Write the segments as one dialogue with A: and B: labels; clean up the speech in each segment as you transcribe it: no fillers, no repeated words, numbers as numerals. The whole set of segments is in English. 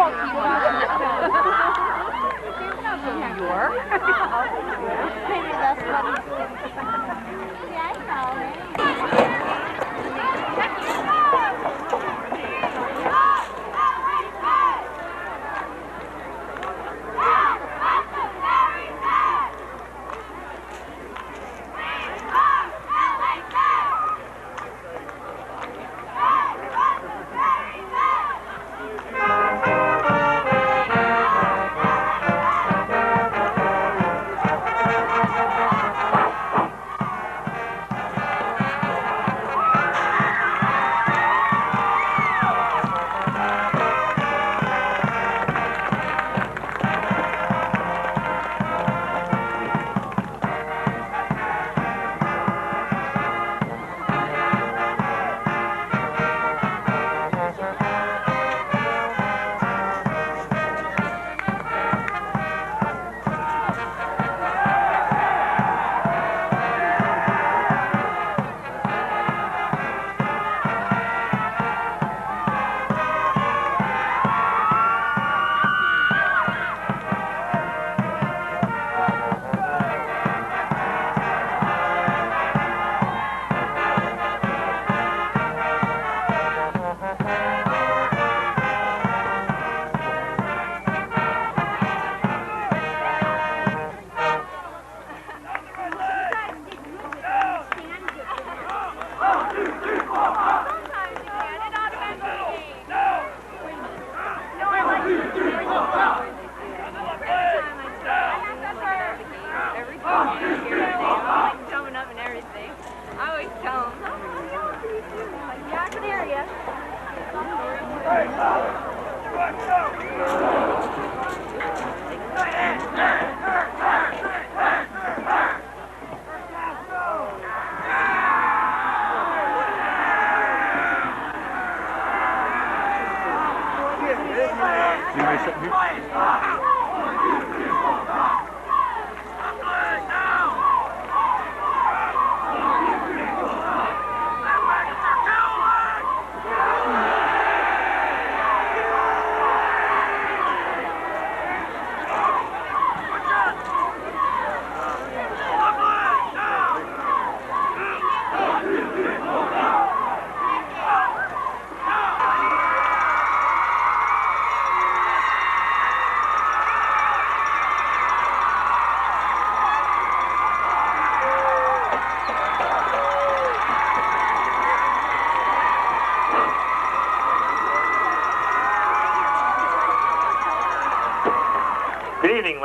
A: New York. Maybe that's what yeah, I know.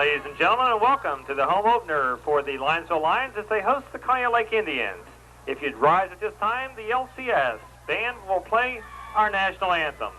B: Ladies and gentlemen, and welcome to the home opener for the Linesville Lions as they host the Conneaut Lake Indians. If you'd rise at this time, the LCS band will play our national anthem.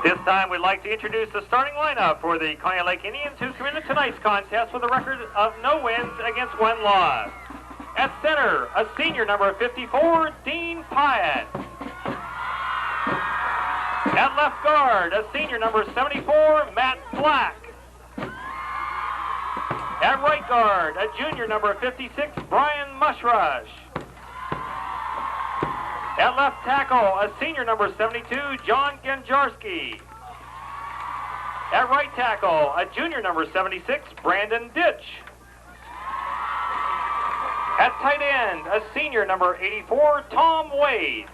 B: This time we'd like to introduce the starting lineup for the Conneaut Lake Indians, who come into tonight's contest with a record of no wins against one loss. At center, a senior number 54, Dean Pyatt. At left guard, a senior number 74, Matt Black. At right guard, a junior number 56, Brian Mushrush. At left tackle, a senior number 72, John Genjarski. At right tackle, a junior number 76, Brandon Ditch. At tight end, a senior number 84, Tom Wade.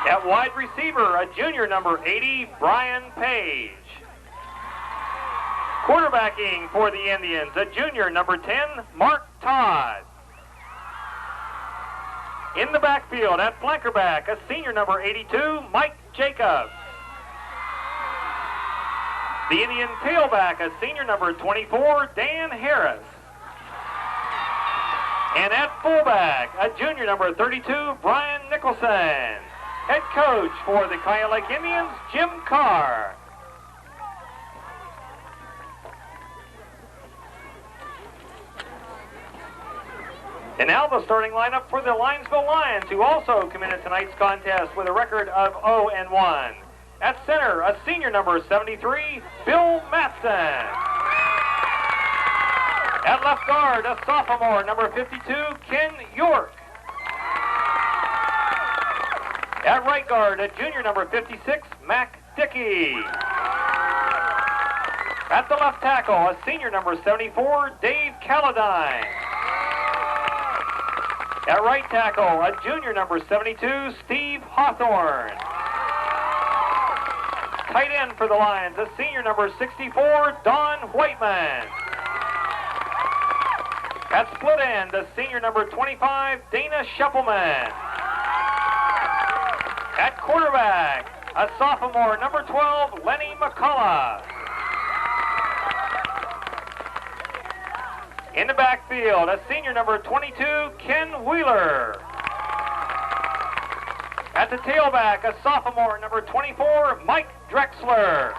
B: At wide receiver, a junior number 80, Brian Page. Quarterbacking for the Indians, a junior number 10, Mark Todd. In the backfield, at flankerback, a senior number 82, Mike Jacobs. The Indian tailback, a senior number 24, Dan Harris. And at fullback, a junior number 32, Brian Nicholson. Head coach for the Conneaut Lake Indians, Jim Carr. And now the starting lineup for the Linesville Lions, who also come into tonight's contest with a record of 0-1. At center, a senior number 73, Bill Matson. At left guard, a sophomore, number 52, Ken York. At right guard, a junior number 56, Mac Dickey. At the left tackle, a senior number 74, Dave Calladine. At right tackle, a junior number 72, Steve Hawthorne. Tight end for the Lions, a senior number 64, Don Whiteman. At split end, a senior number 25, Dana Shuppleman. At quarterback, a sophomore, number 12, Lenny McCullough. In the backfield, a senior number 22, Ken Wheeler. At the tailback, a sophomore, number 24, Mike Drexler.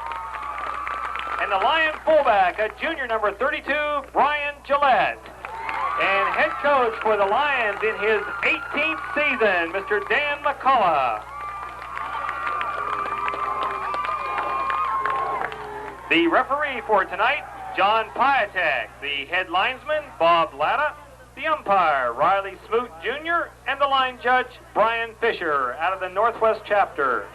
B: And the Lion fullback, a junior number 32, Brian Gillette. And head coach for the Lions in his 18th season, Mr. Dan McCullough. The referee for tonight, John Piatek. The head linesman, Bob Latta. The umpire, Riley Smoot Jr. And the line judge, Brian Fisher, out of the Northwest chapter.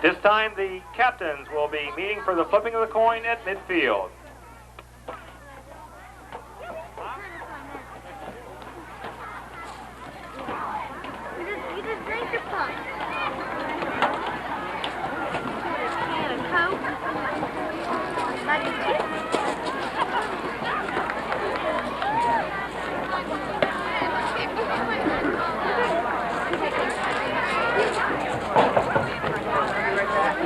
B: This time, the captains will be meeting for the flipping of the coin at midfield.
A: You just drink your pump. Can of Coke. Like a chip.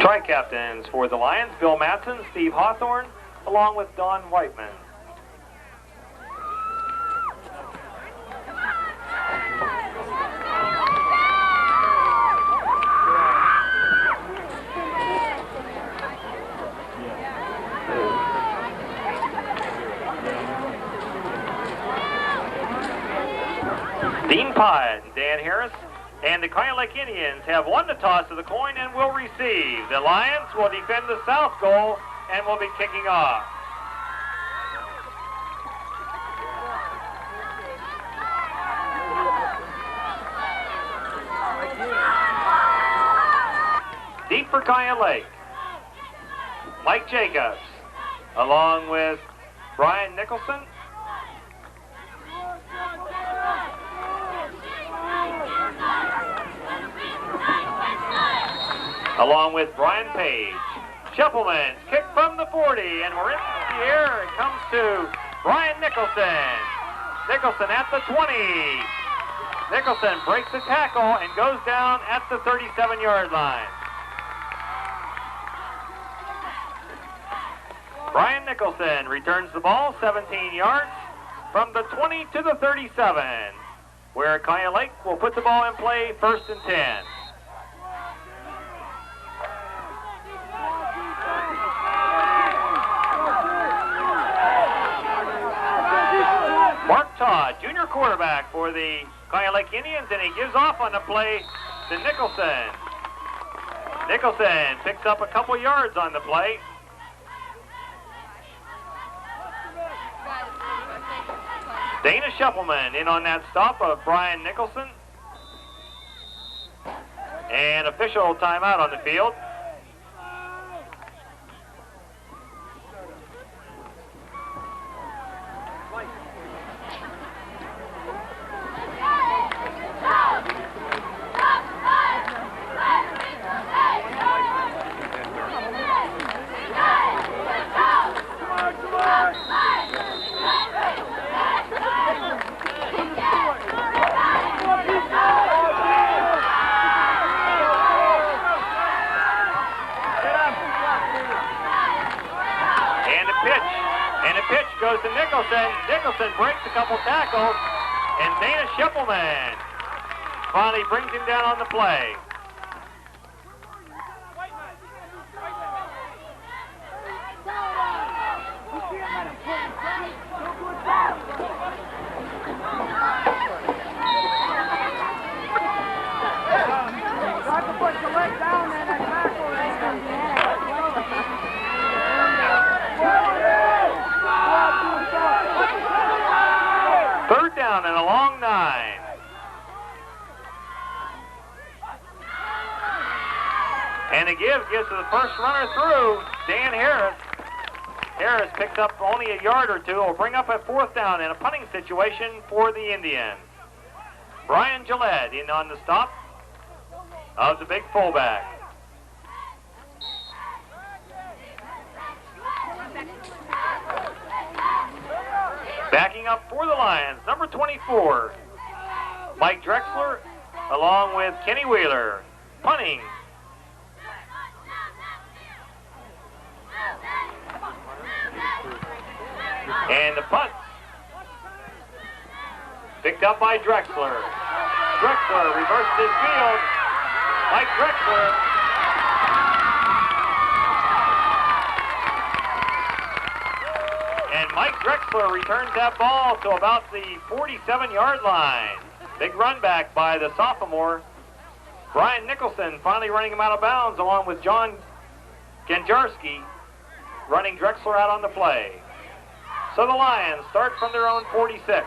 B: Tri-captains for the Lions, Bill Matson, Steve Hawthorne, along with Don Whiteman. Dean Pyatt and Dan Harris and the Conneaut Lake Indians have won the toss of the coin and will receive. The Lions will defend the south goal and will be kicking off. Deep for Conneaut Lake, Mike Jacobs, along with Brian Nicholson. Along with Brian Page. Shuppleman, kick from the 40, and we're in the air. It comes to Brian Nicholson. Nicholson at the 20. Nicholson breaks the tackle and goes down at the 37-yard line. Brian Nicholson returns the ball 17 yards from the 20 to the 37, where Conneaut Lake will put the ball in play 1st and 10. quarterback for the Conneaut Lake Indians, and he gives off on the play to Nicholson. Nicholson picks up a couple yards on the play. Dana Shuppleman in on that stop of Brian Nicholson. And official timeout on the field. Goes to Nicholson. Nicholson breaks a couple tackles, and Dana Shuppleman finally brings him down on the play. Third down and a long 9. And the give gives to the first runner through, Dan Harris. Harris picks up only a yard or two. Will bring up a 4th down in a punting situation for the Indians. Brian Gillette in on the stop of the big fullback. Backing up for the Lions, number 24, Mike Drexler, along with Kenny Wheeler. Punting. And the punt. Picked up by Drexler. Drexler reverses his field. Mike Drexler. And Mike Drexler returns that ball to about the 47-yard line. Big run back by the sophomore. Brian Nicholson finally running him out of bounds along with John Ganjarski running Drexler out on the play. So the Lions start from their own 46.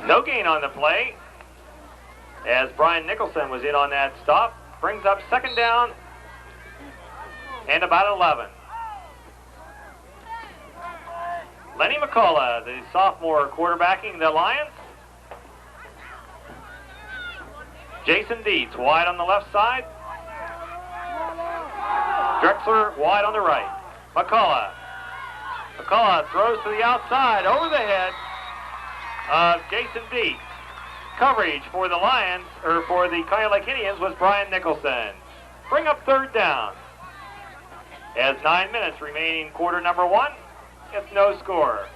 B: No gain on the play as Brian Nicholson was in on that stop. Brings up 2nd down and about 11. Lenny McCullough, the sophomore quarterbacking the Lions. Jason Dietz wide on the left side. Drexler wide on the right. McCullough. McCullough throws to the outside over the head of Jason Dietz. Coverage for the Lions, or for the Conneaut Lake Indians, was Brian Nicholson. Bring up 3rd down. As 9 minutes remaining quarter number 1, it's no score.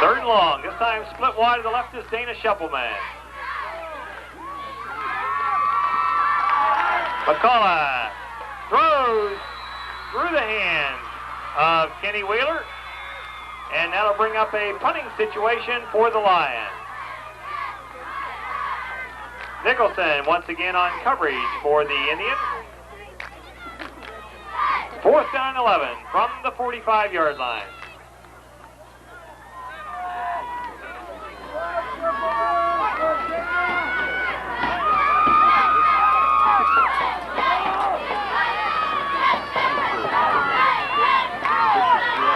B: Third and long, this time split wide to the left is Dana Shuppleman. McCullough throws through the hands of Kenny Wheeler. And that'll bring up a punting situation for the Lions. Nicholson once again on coverage for the Indians. 4th down and 11 from the 45-yard line.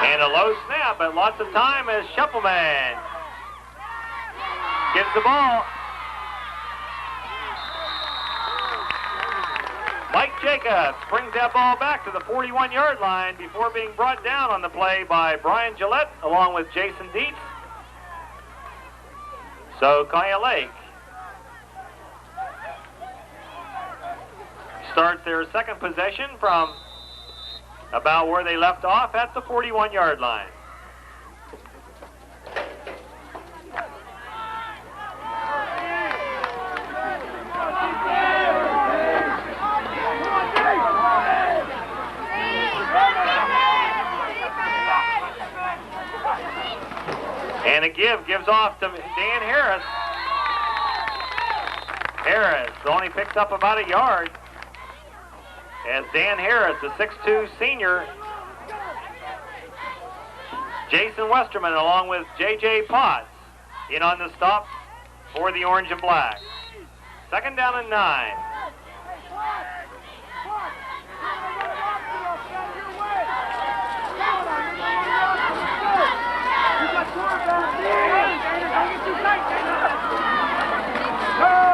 B: And a low snap, but lots of time as Shuffleman gives the ball. Mike Jacobs brings that ball back to the 41-yard line before being brought down on the play by Brian Gillette along with Jason Dietz. So Conneaut Lake starts their second possession from about where they left off at the 41-yard line. And a gives off to Dan Harris. Harris only picks up about a yard as Dan Harris, the 6'2 senior, Jason Westerman along with J.J. Potts in on the stop for the orange and black. 2nd down and 9.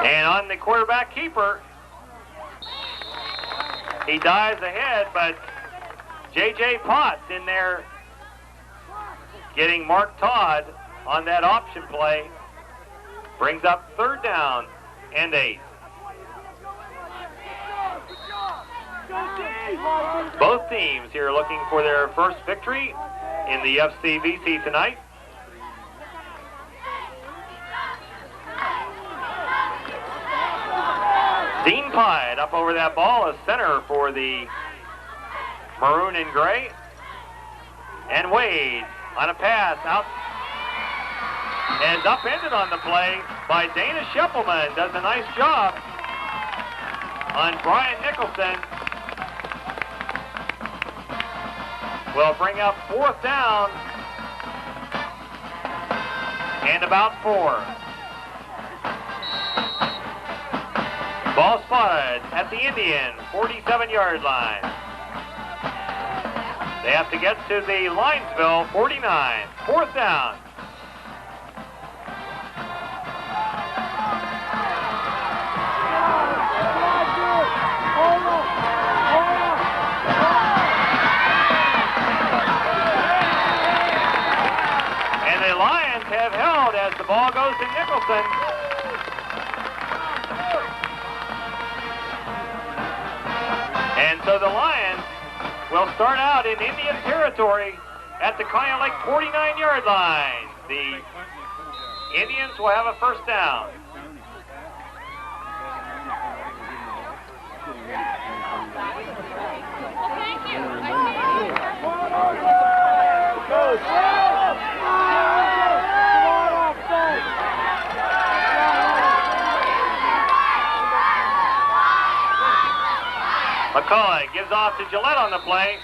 B: And on the quarterback keeper, he dives ahead, but J.J. Potts in there getting Mark Todd on that option play. Brings up 3rd down and 8. Both teams here looking for their first victory in the FCVC tonight. Dean Pyatt up over that ball, a center for the maroon and gray. And Wade on a pass out and upended on the play by Dana Schippelman. Does a nice job on Brian Nicholson. Will bring up 4th down and about 4. Ball spotted at the Indian 47-yard line. They have to get to the Linesville 49. 4th down. And the Lions have held as the ball goes to Nicholson. And so the Lions will start out in Indian territory at the Conneaut Lake 49-yard line. The Indians will have a 1st down. McCullough gives off to Gillette on the play,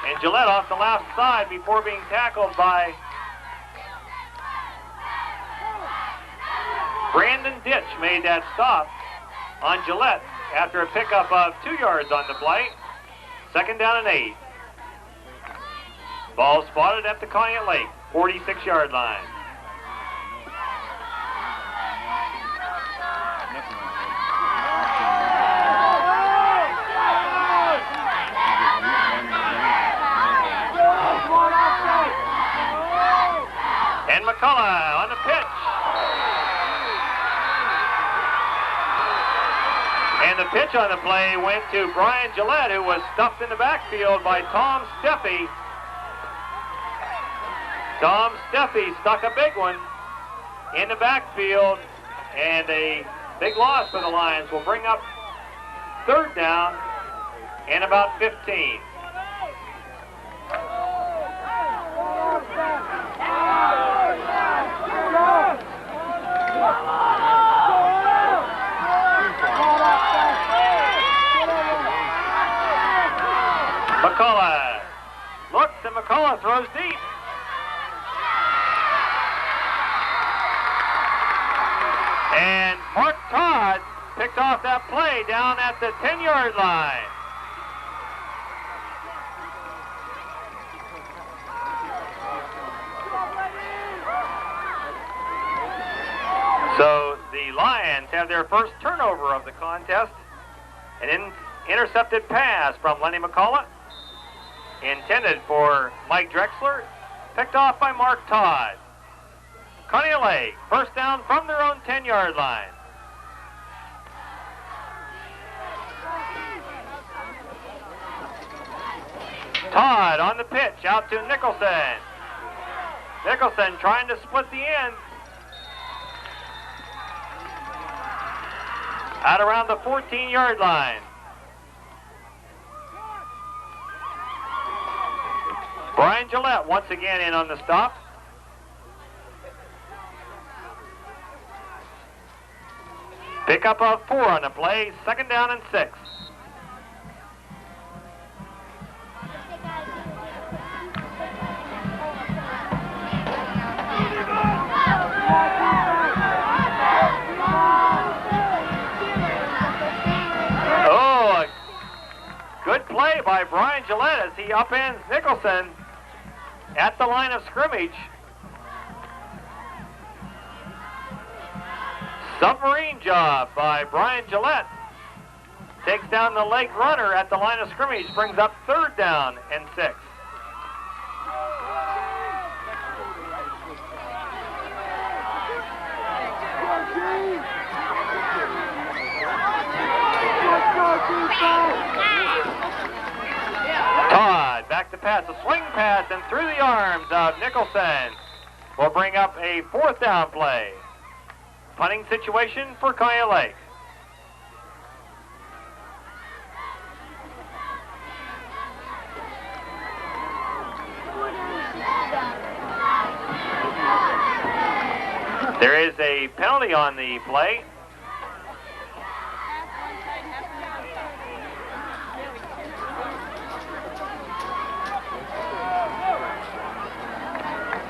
B: and Gillette off the left side before being tackled by Brandon Ditch. Made that stop on Gillette after a pickup of 2 yards on the play. 2nd down and 8. Ball spotted at the Conneaut Lake 46-yard line. And McCullough on the pitch. And the pitch on the play went to Brian Gillette, who was stuffed in the backfield by Tom Steffi. Tom Steffi stuck a big one in the backfield, and a big loss for the Lions will bring up 3rd down and about 15. McCullough looks and McCullough throws deep. And Mark Todd picked off that play down at the 10-yard line. So the Lions have their first turnover of the contest. An intercepted pass from Lenny McCullough, intended for Mike Drexler, picked off by Mark Todd. Conneaut Lake, first down from their own 10-yard line. Todd on the pitch, out to Nicholson. Nicholson trying to split the end. Out around the 14-yard line. Brian Gillette once again in on the stop. Pickup of 4 on the play, second down and 6. Oh, a good play by Brian Gillette as he upends Nicholson at the line of scrimmage. Submarine job by Brian Gillette. Takes down the Lake runner at the line of scrimmage, brings up third down and 6. Todd back to pass, a swing pass, and through the arms of Nicholson will bring up a fourth down play. Punting situation for Conneaut Lake. There is a penalty on the play.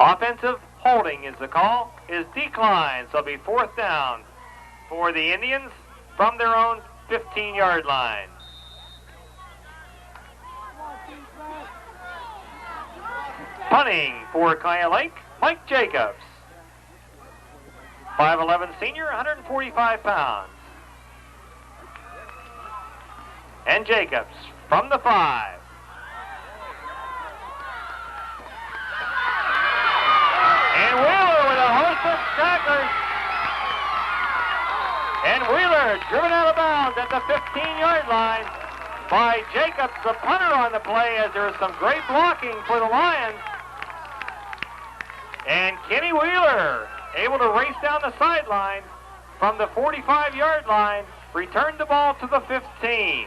B: Offensive holding is the call, is declined, so it'll be fourth down for the Indians from their own 15-yard line. Punting for Conneaut Lake, Mike Jacobs. 5'11 senior, 145 pounds. And Jacobs from the 5. And Wheeler with a host of tacklers. And Wheeler driven out of bounds at the 15-yard line by Jacobs, the punter on the play, as there is some great blocking for the Lions. And Kenny Wheeler able to race down the sideline from the 45-yard line, returned the ball to the 15.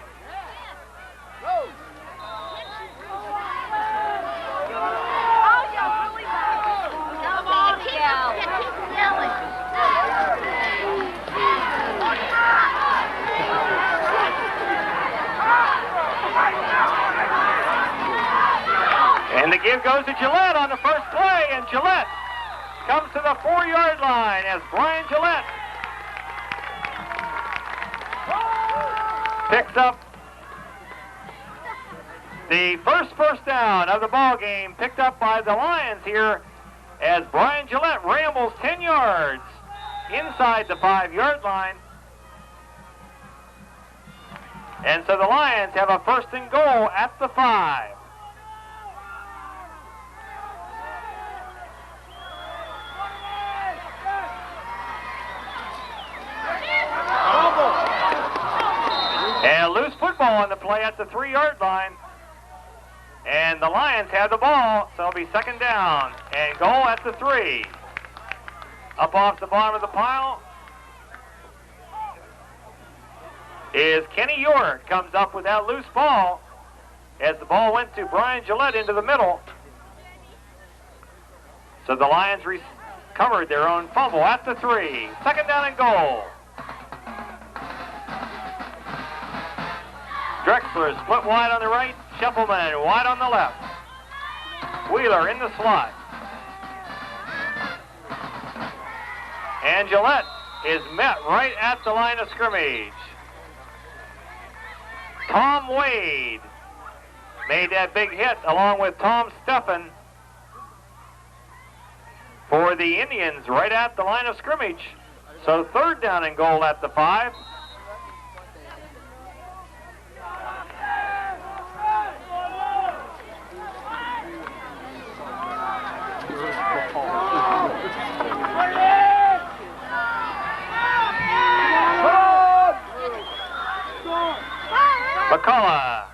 B: And the give goes to Gillette on the first play, and Gillette comes to the 4-yard line as Brian Gillette picks up the first down of the ball game, picked up by the Lions here as Brian Gillette rambles 10 yards inside the 5-yard line. And so the Lions have a first and goal at the 5. And a loose football on the play at the 3-yard line. And the Lions have the ball, so it'll be second down and goal at the 3. Up off the bottom of the pile is Kenny York, comes up with that loose ball as the ball went to Brian Gillette into the middle. So the Lions recovered their own fumble at the 3. Second down and goal. Drexler split wide on the right, Shuffleman wide on the left. Wheeler in the slot. And Gillette is met right at the line of scrimmage. Tom Wade made that big hit along with Tom Steffen for the Indians right at the line of scrimmage. So third down and goal at the 5. McCullough.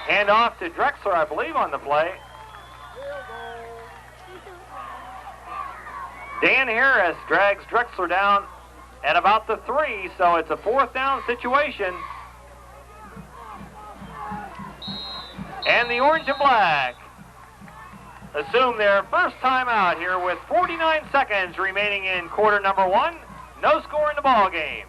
B: Hand off to Drexler, I believe, on the play. Dan Harris drags Drexler down at about the 3, so it's a fourth down situation. And the orange and black assume their first time out here with 49 seconds remaining in quarter number 1. No score in the ball game.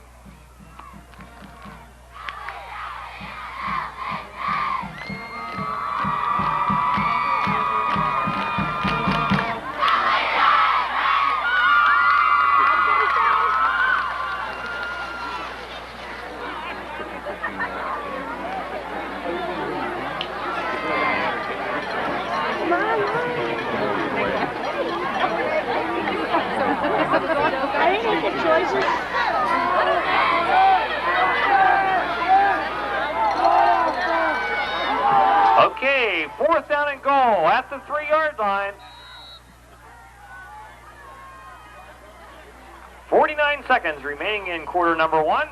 B: Okay, fourth down and goal at the 3-yard line. 49 seconds remaining in quarter number 1.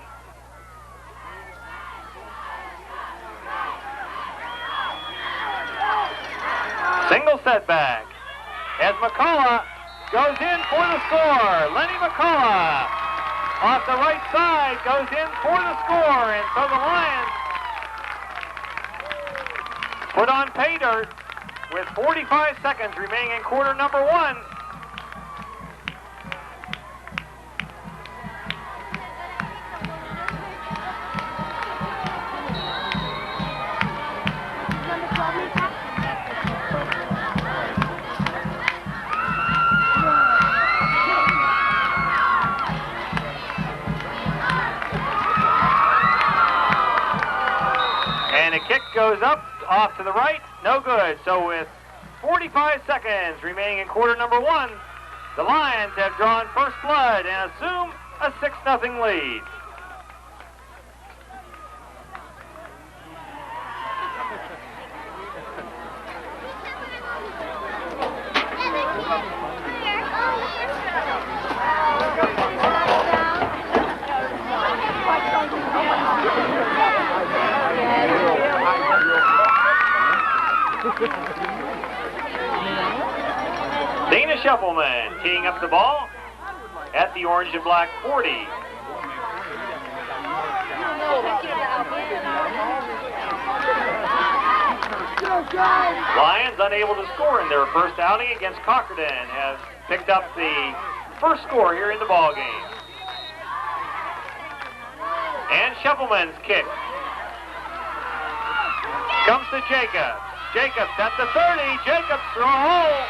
B: Single setback as McCullough goes in for the score. Lenny McCullough off the right side goes in for the score, and so the Lions put on pay dirt with 45 seconds remaining in quarter number 1. And a kick goes up off to the right, no good. So with 45 seconds remaining in quarter number 1, the Lions have drawn first blood and assume a 6-0 lead. Dana Shuffleman teeing up the ball at the orange and black 40. Lions unable to score in their first outing against Cockerton have picked up the first score here in the ball game. And Shuffleman's kick comes to Jacobs. Jacobs at the 30. Jacobs through a hole.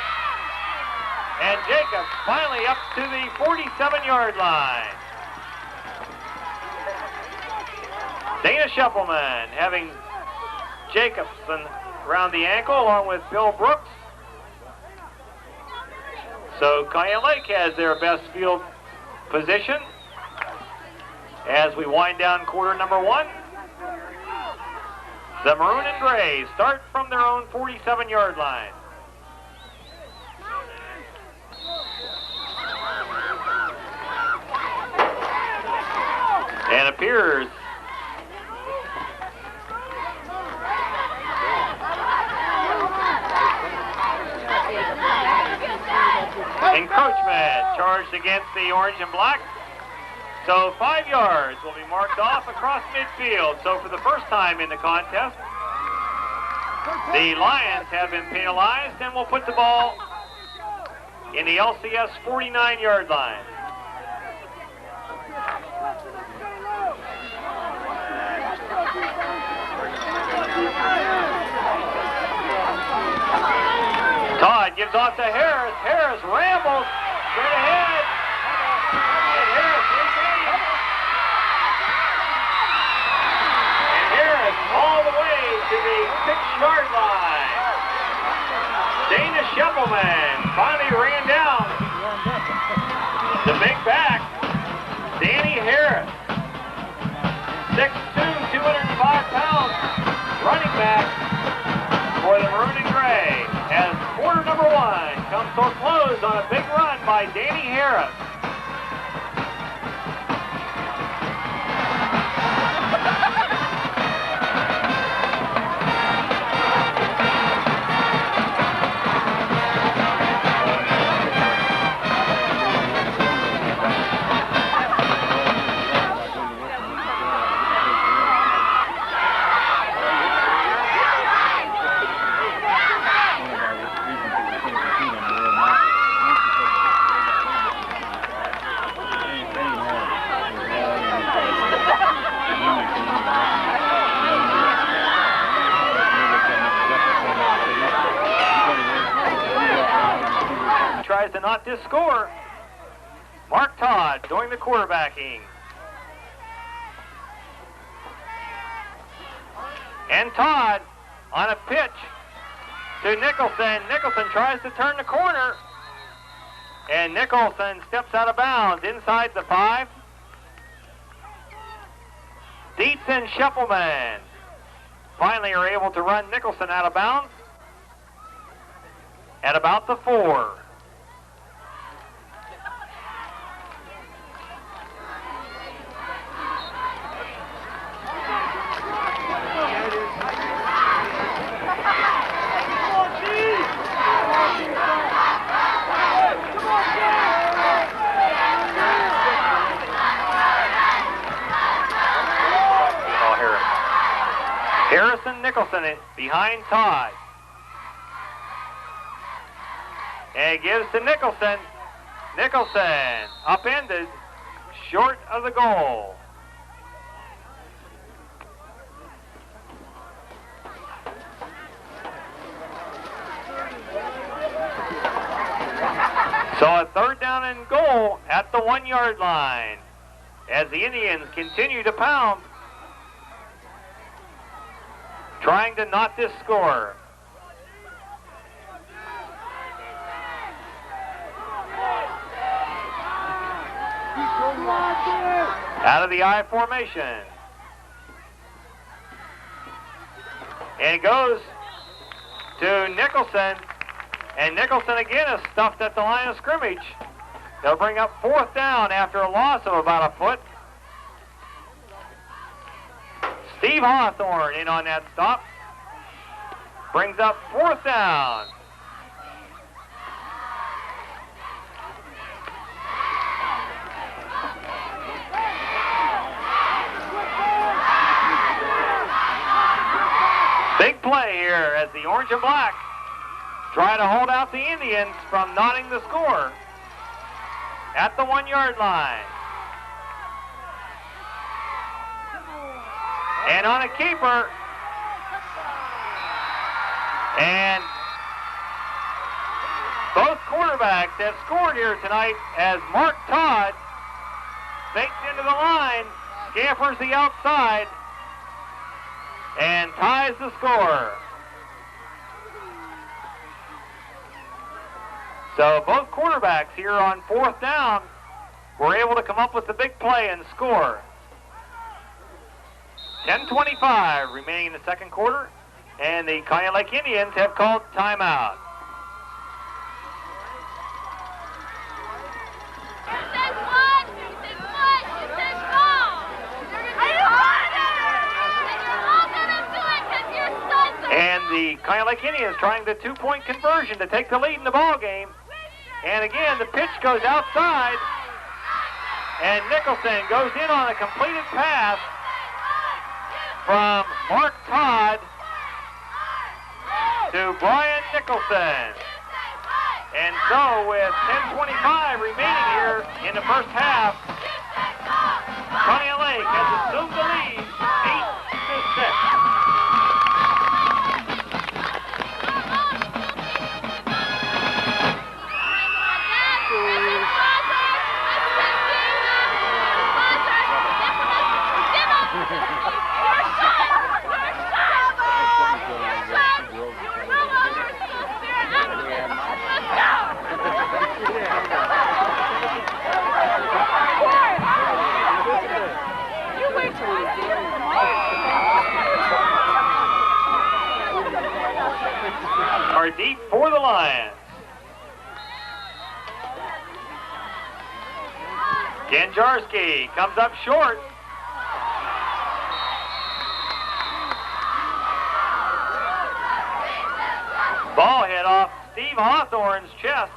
B: And Jacobs finally up to the 47-yard line. Dana Shuffleman having Jacobson around the ankle along with Bill Brooks. So Conneaut Lake has their best field position as we wind down quarter number 1. The maroon and gray start from their own 47-yard line. And appears encroachment charged against the orange and black. So 5 yards will be marked off across midfield. So for the first time in the contest, the Lions have been penalized and will put the ball in the LCS 49-yard line. Todd gives off to Harris. Harris rambles straight ahead. And Harris regains. And Harris all the way to the 6-yard line. Dana Scheppelman finally ran down the big back, Danny Harris. 6'2", 205 pounds, running back for the Maroon and Gray, as quarter number 1 comes to a close on a big run by Danny Harris. Tries to not just score. Mark Todd doing the quarterbacking. And Todd on a pitch to Nicholson. Nicholson tries to turn the corner. And Nicholson steps out of bounds inside the 5. Dietz and Scheppelman finally are able to run Nicholson out of bounds at about the 4. Harrison Nicholson behind Todd. And he gives to Nicholson. Nicholson upended, short of the goal. So a 3rd down and goal at the 1-yard line as the Indians continue to pound, trying to not this score. Out of the I formation. And it goes to Nicholson. And Nicholson again is stuffed at the line of scrimmage. They'll bring up 4th down after a loss of about a foot. Steve Hawthorne in on that stop. Brings up 4th down. Big play here as the orange and black try to hold out the Indians from knotting the score at the 1-yard line. And on a keeper, and both quarterbacks have scored here tonight as Mark Todd fakes into the line, scampers the outside, and ties the score. So both quarterbacks here on 4th down were able to come up with the big play and score. 10:25 remaining in the 2nd quarter, and the Conneaut Lake Indians have called timeout. And the Conneaut Lake Indians trying the 2-point conversion to take the lead in the ball game. And again, the pitch goes outside, and Nicholson goes in on a completed pass from Mark Todd to Brian Nicholson. And so with 10:25 remaining here in the first half, Conneaut Lake has assumed the lead 8-6. Are deep for the Lions. Ganjarski comes up short. Ball hit off Steve Hawthorne's chest.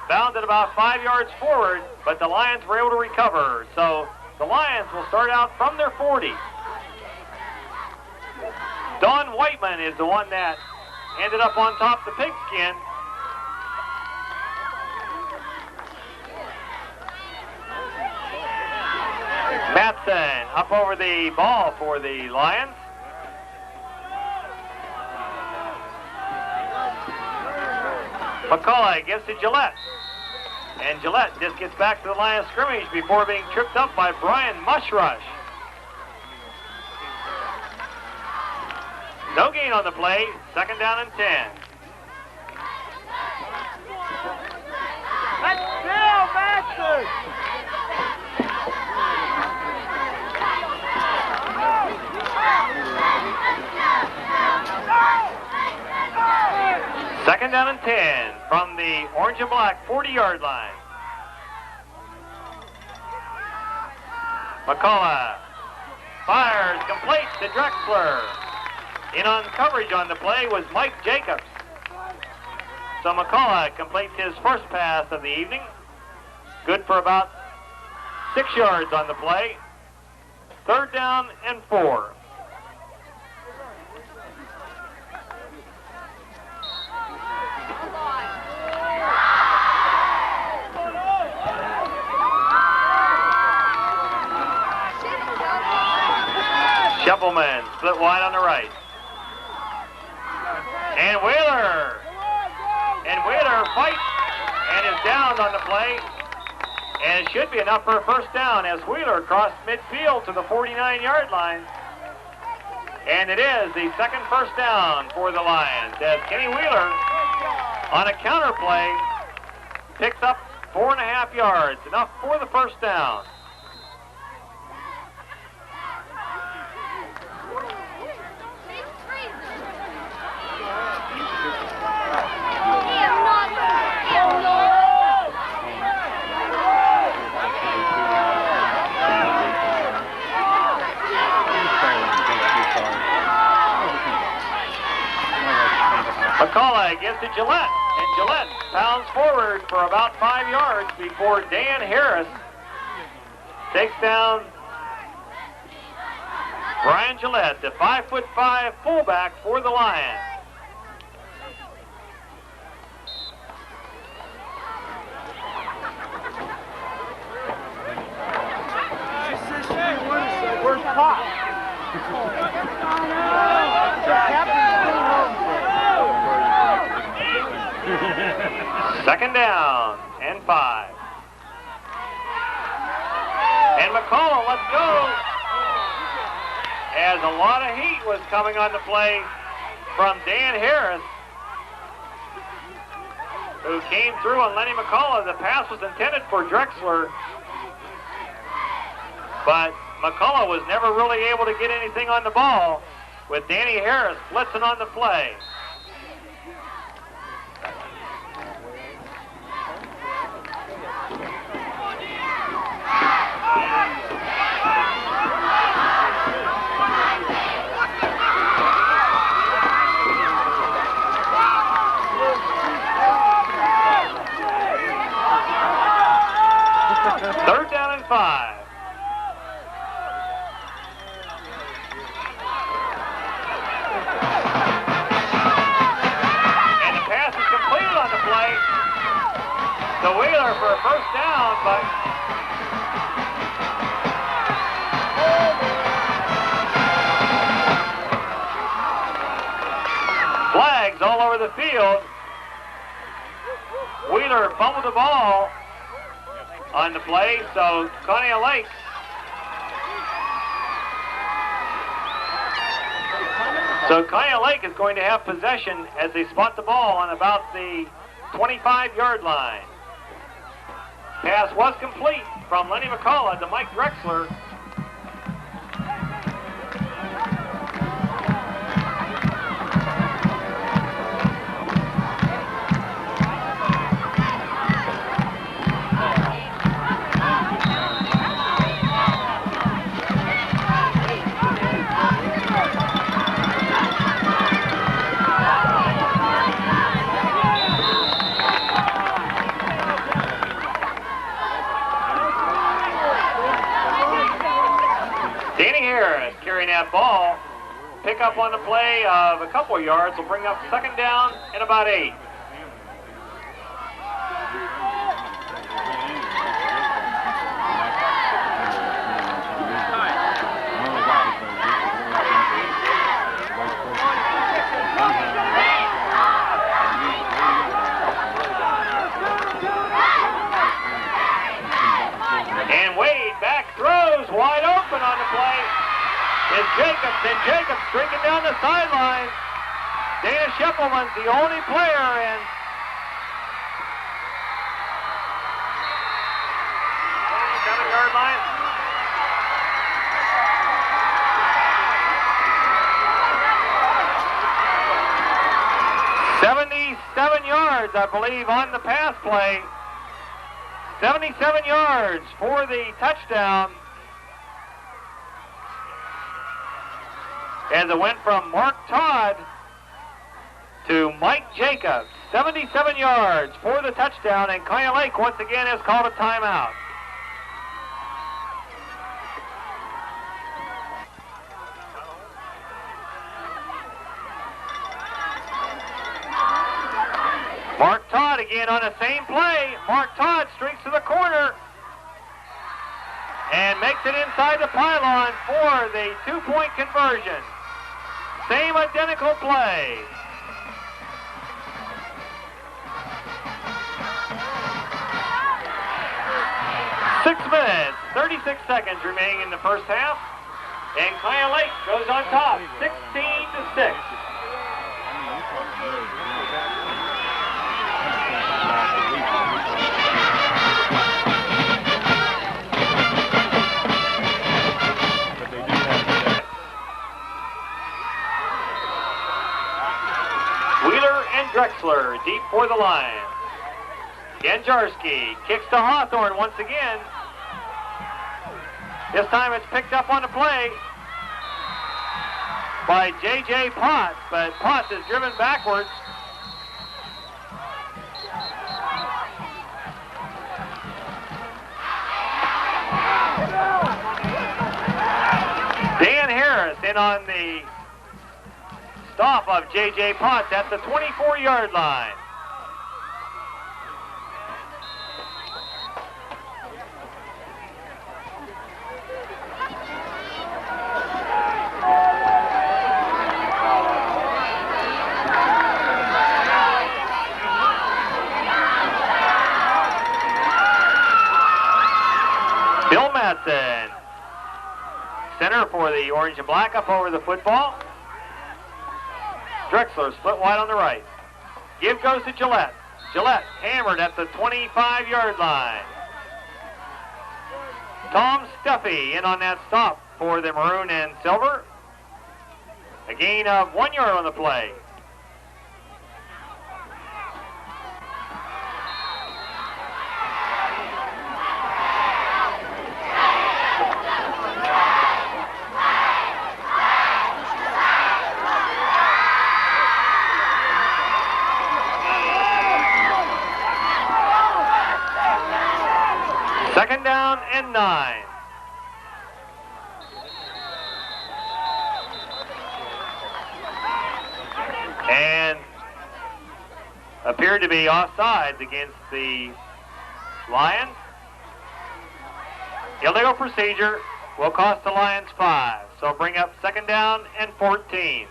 B: Bounded about 5 yards forward, but the Lions were able to recover. So the Lions will start out from their 40. Don Whiteman is the one that ended up on top of the pigskin. Matson up over the ball for the Lions. McCullough gives to Gillette. And Gillette just gets back to the line of scrimmage before being tripped up by Brian Mushrush. No gain on the play, 2nd down and 10.
C: That's still Matson!
B: Second down and 10 from the orange and black 40-yard line. McCullough fires, complete to Drexler. In on coverage on the play was Mike Jacobs. So McCullough completes his first pass of the evening. Good for about 6 yards on the play. 3rd down and 4. Shuffleman split wide on the right. And Wheeler. And Wheeler fights and is downed on the play. And it should be enough for a first down as Wheeler crossed midfield to the 49-yard line. And it is the second first down for the Lions as Kenny Wheeler on a counter play picks up 4.5 yards, enough for the first down. McCullough gives to Gillette, and Gillette pounds forward for about 5 yards before Dan Harris takes down Brian Gillette, the 5'5" fullback for the Lions.
C: Where's Pop?
B: Second down and 5. And McCullough lets go as a lot of heat was coming on the play from Dan Harris, who came through on Lenny McCullough. The pass was intended for Drexler, but McCullough was never really able to get anything on the ball with Danny Harris blitzing on the play. Third down and 5. to Wheeler for a first down, but flags all over the field. Wheeler fumbled the ball on the play, so Conneaut Lake is going to have possession as they spot the ball on about the 25-yard line. Pass was complete from Lenny McCullough to Mike Drexler. That ball, pick up on the play of a couple of yards, will bring up second down and about 8. And Wade back throws wide open on the play. It's Jacobs, and Jacobs streaking down the sideline. Dana Scheppelman's the only player in. 7-yard line. "77 yards, I believe, on the pass play. 77 yards for the touchdown. As it went from Mark Todd to Mike Jacobs. 77 yards for the touchdown, and Conneaut Lake once again has called a timeout. Mark Todd again on the same play. Mark Todd streaks to the corner and makes it inside the pylon for the 2-point conversion. Same identical play. Six minutes, 36 seconds remaining in the first half, and Conneaut Lake goes on top, 16-6. Drexler deep for the Lions. Ganjarski kicks to Hawthorne once again. This time it's picked up on the play by J.J. Potts, but Potts is driven backwards. Dan Harris in on the stop of J.J. Potts at the 24-yard line. Bill Madsen, center for the Orange and Black, up over the football. Drexler split wide on the right. Give goes to Gillette. Gillette hammered at the 25-yard line. Tom Stuffy in on that stop for the maroon and silver. A gain of 1 yard on the play. Second down and 9. And appeared to be offsides against the Lions. Illegal procedure will cost the Lions 5. So bring up 2nd down and 14.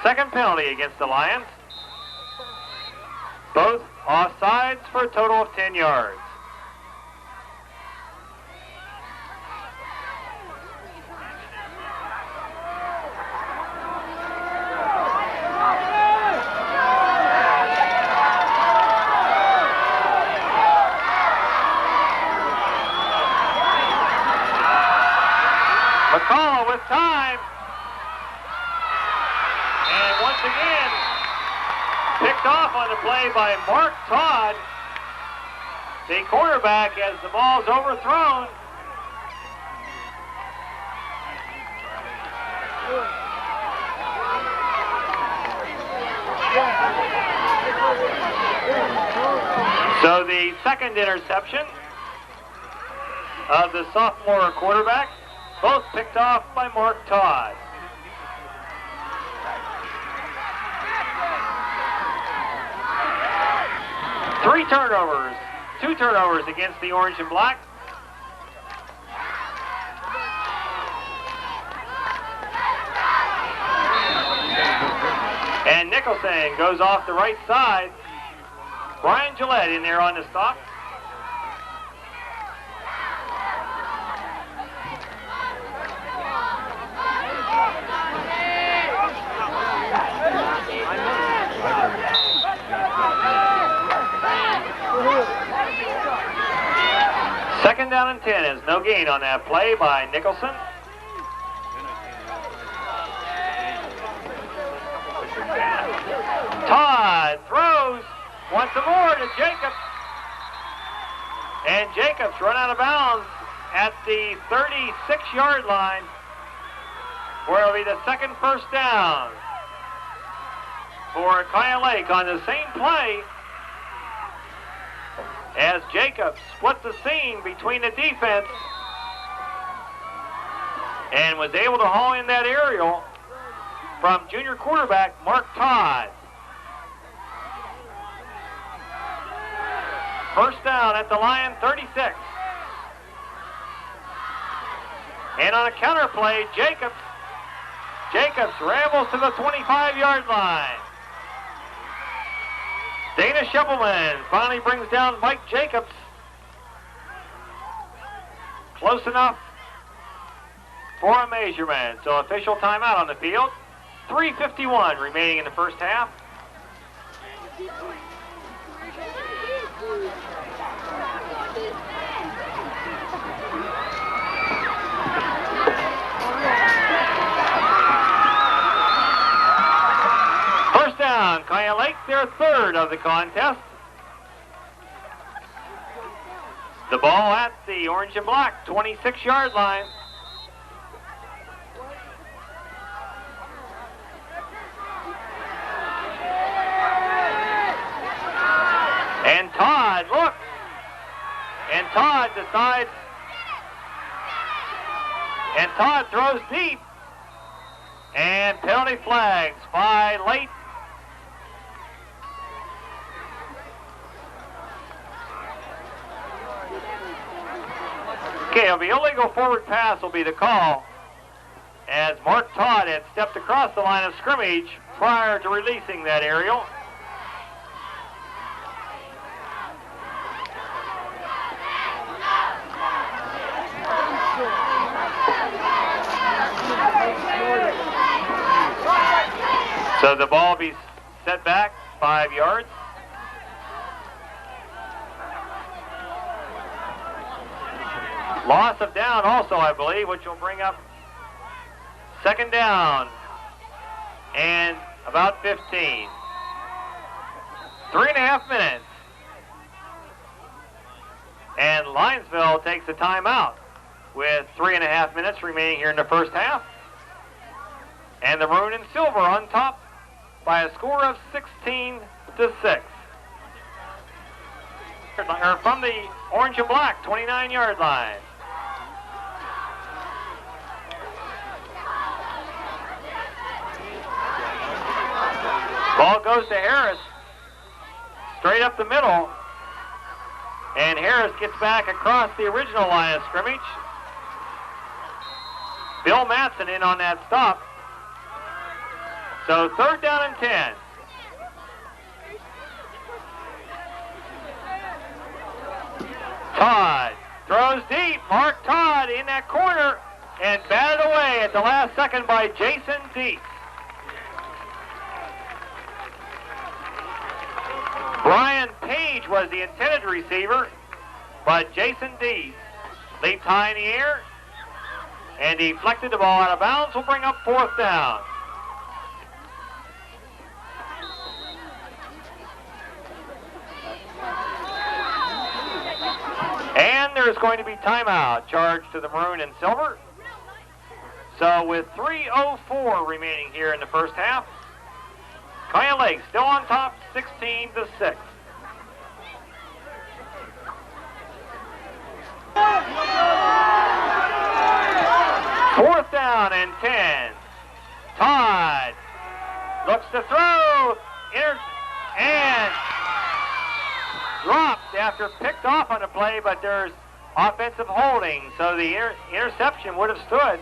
B: Second penalty against the Lions. Both offsides for a total of 10 yards. McCullough with time. And once again, picked off on the play by Mark Todd, the quarterback, as the ball's overthrown. So the second interception of the sophomore quarterback, both picked off by Mark Todd. Three turnovers, 2 turnovers against the orange and black. And Nicholson goes off the right side. Brian Gillette in there on the stop. Second down and 10 is no gain on that play by Nicholson. Todd throws once more to Jacobs. And Jacobs run out of bounds at the 36-yard line, where it'll be the second first down for Conneaut Lake on the same play, as Jacobs split the seam between the defense and was able to haul in that aerial from junior quarterback Mark Todd. First down at the Lion 36. And on a counter play, Jacobs rambles to the 25-yard line. Dana Schippelman finally brings down Mike Jacobs. Close enough for a measurement. So official timeout on the field. 3:51 remaining in the first half. First down, Conneaut Lake, their third of the contest. The ball at the orange and black 26-yard line. And Todd, look! And Todd decides, and Todd throws deep. And penalty flags by late. Okay, it'll be illegal forward pass will be the call, as Mark Todd had stepped across the line of scrimmage prior to releasing that aerial. So the ball be set back 5 yards. Loss of down also, I believe, which will bring up second down and about 15. 3.5 minutes. And Linesville takes a timeout with 3.5 minutes remaining here in the first half. And the maroon and silver on top by a score of 16-6. From the orange and black 29-yard line. Ball goes to Harris. straight up the middle. And Harris gets back across the original line of scrimmage. Bill Matson in on that stop. So 3rd down and 10. Todd throws deep. Mark Todd in that corner and batted away at the last second by Jason Dietz. Brian Page was the intended receiver, but Jason Dietz leaped high in the air and deflected the ball out of bounds. Will bring up 4th down. And there's going to be timeout charged to the maroon and silver. So with 3:04 remaining here in the first half, Conneaut Lake still on top, 16-6. Fourth down and 10. Todd looks to throw, and dropped after picked off on the play, but there's offensive holding, so the interception would have stood.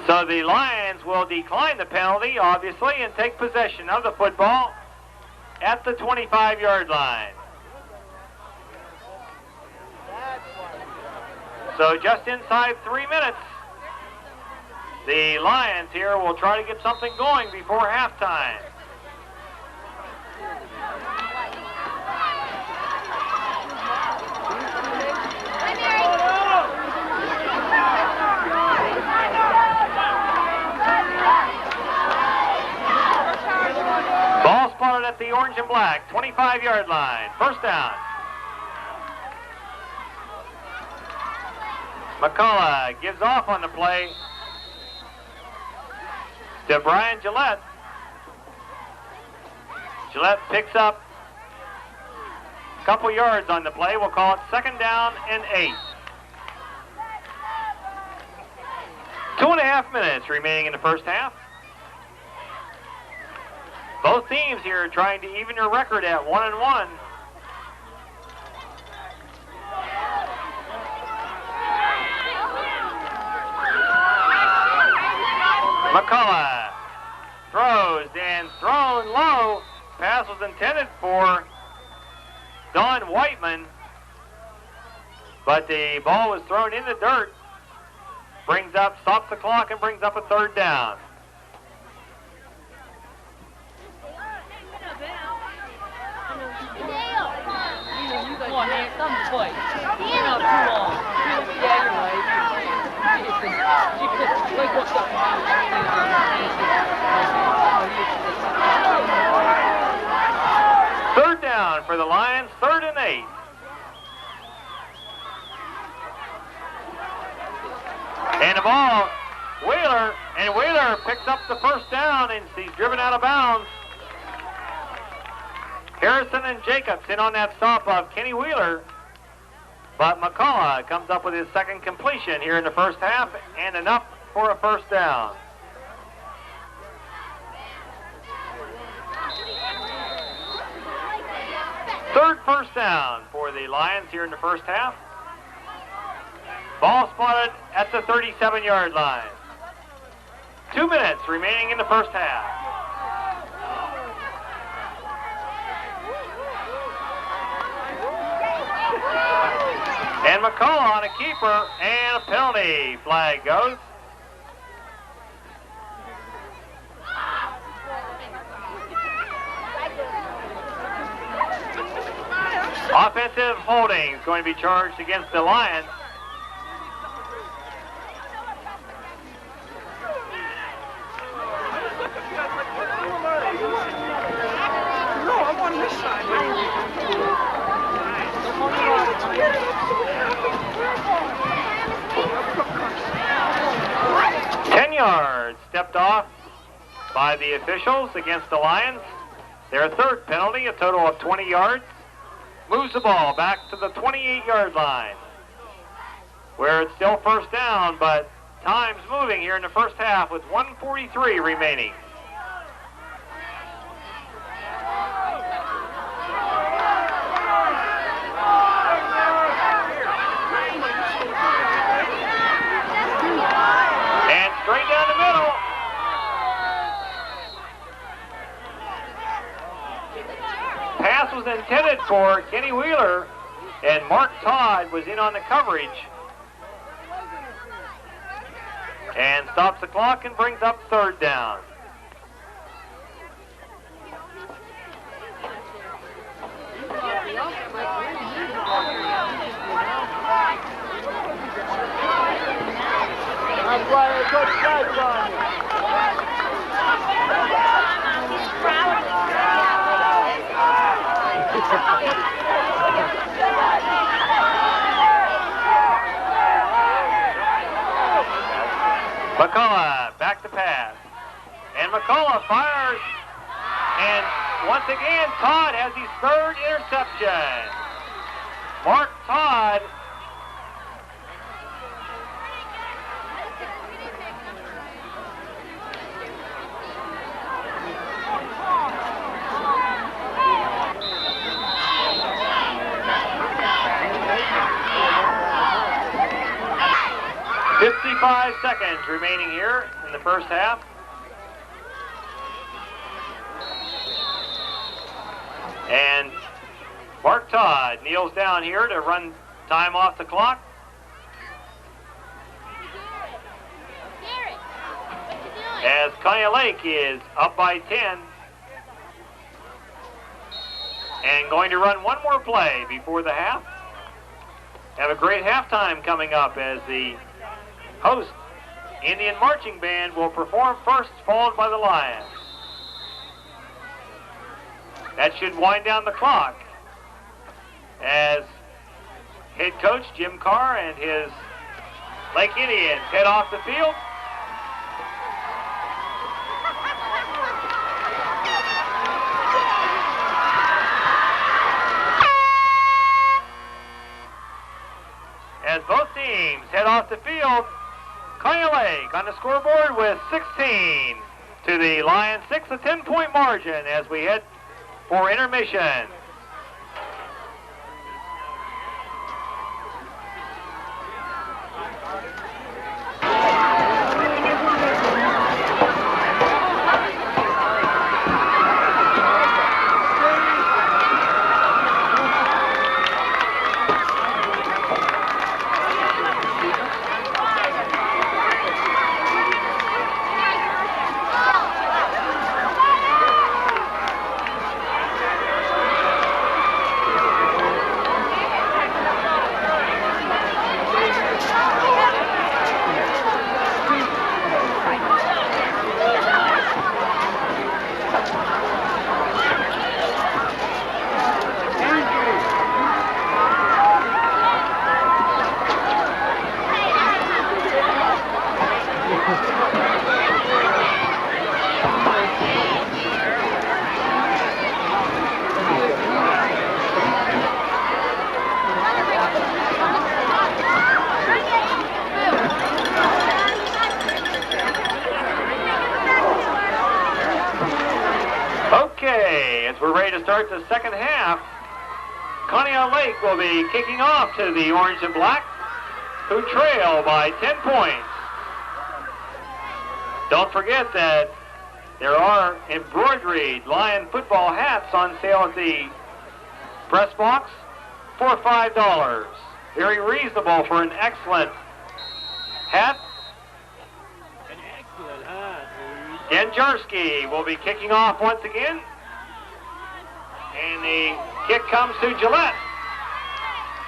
B: So the Lions will decline the penalty, obviously, and take possession of the football at the 25-yard line. So just inside 3 minutes, the Lions here will try to get something going before halftime. Ball spotted at the orange and black, 25-yard line. First down. McCullough gives off on the play to Brian Gillette. Gillette picks up a couple yards on the play. We'll call it 2nd down and 8. 2.5 minutes remaining in the first half. Both teams here are trying to even their record at 1-1. McCullough throws and thrown low. Pass was intended for Don Whiteman, but the ball was thrown in the dirt. Stops the clock and brings up a 3rd down.
D: Come on, man, something quick. You're not too long. Yeah, you're right. What's up?
B: 3rd down for the Lions, 3rd and 8. And the ball, Wheeler picks up the 1st down, and he's driven out of bounds. Harrison and Jacobs in on that stop of Kenny Wheeler, but McCullough comes up with his 2nd completion here in the first half, and enough for a 1st down. Third 1st down for the Lions here in the first half. Ball spotted at the 37-yard line. 2 minutes remaining in the first half. And McCullough on a keeper, and a penalty flag goes. Offensive holding is going to be charged against the Lions.
C: No, I'm on this side.
B: 10 yards stepped off by the officials against the Lions. Their 3rd penalty, a total of 20 yards. Moves the ball back to the 28-yard line, where it's still 1st down, but time's moving here in the first half with 1:43 remaining. And straight down the middle. Pass was intended for Kenny Wheeler, and Mark Todd was in on the coverage. And stops the clock and brings up third down.
C: That's why I took sides on you.
B: McCullough back to pass. And McCullough fires. And once again, Todd has his third interception. Mark Todd. "55 seconds remaining here in the first half. And Mark Todd kneels down here to run time off the clock. As Conneaut Lake is up by 10 and going to run one more play before the half. Have a great halftime coming up as the host Indian Marching Band will perform first, followed by the Lions. That should wind down the clock as head coach Jim Carr and his Lake Indians head off the field. As both teams head off the field, Conneaut Lake on the scoreboard with 16 to the Lions 6, a 10-point margin as we head for intermission. Okay, as we're ready to start the second half, Conneaut Lake will be kicking off to the Orange and Black, who trail by 10 points. Don't forget that there are embroidered Lion football hats on sale at the press box for $5. Very reasonable for an excellent hat.
C: An excellent hat, dude.
B: Janjarski will be kicking off once again. And the kick comes to Gillette.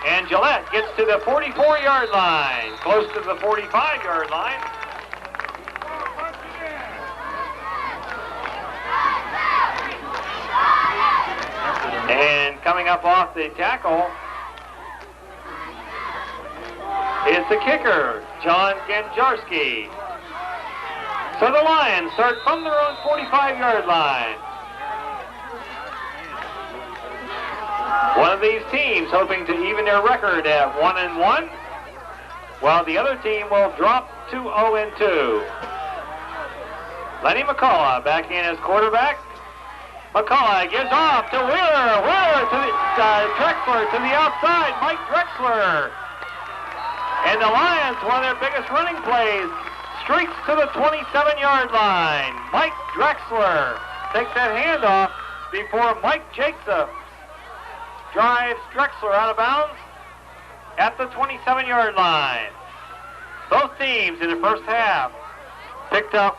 B: And Gillette gets to the 44-yard line, close to the 45-yard line. And coming up off the tackle is the kicker, John Janjarski. So the Lions start from their own 45-yard line. One of these teams hoping to even their record at 1-1, while the other team will drop to 0-2. Lenny McCullough back in as quarterback. McCullough gives off to Wheeler. Wheeler to the Drexler to the outside. Mike Drexler. And the Lions, one of their biggest running plays, streaks to the 27-yard line. Mike Drexler takes that handoff before Mike Jacobs drives Drexler out of bounds at the 27-yard line. Both teams in the first half picked up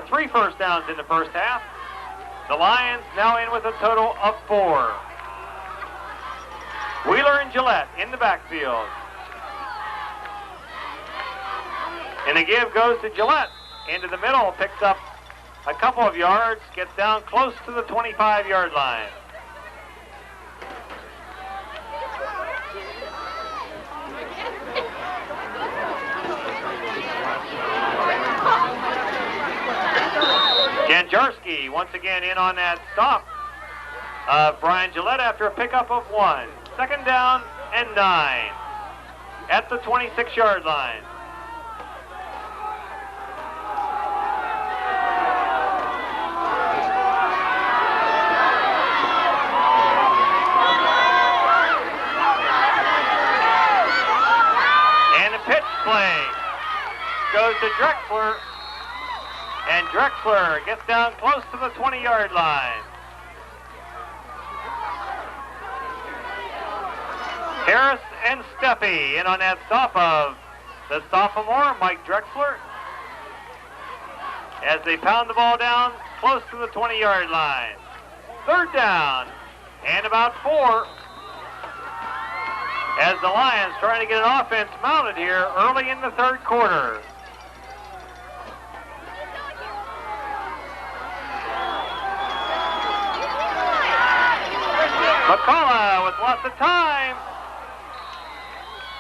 B: three first downs in the first half. The Lions now in with a total of 4. Wheeler and Gillette in the backfield. And the give goes to Gillette. Into the middle, picks up a couple of yards, gets down close to the 25-yard line. Janjarski once again in on that stop of Brian Gillette after a pickup of 1. Second down and 9 at the 26-yard line. And the pitch play goes to Drexler. And Drexler gets down close to the 20-yard line. Harris and Steffi in on that stop of the sophomore, Mike Drexler, as they pound the ball down close to the 20-yard line. Third down and about 4 as the Lions trying to get an offense mounted here early in the third quarter. McCullough with lots of time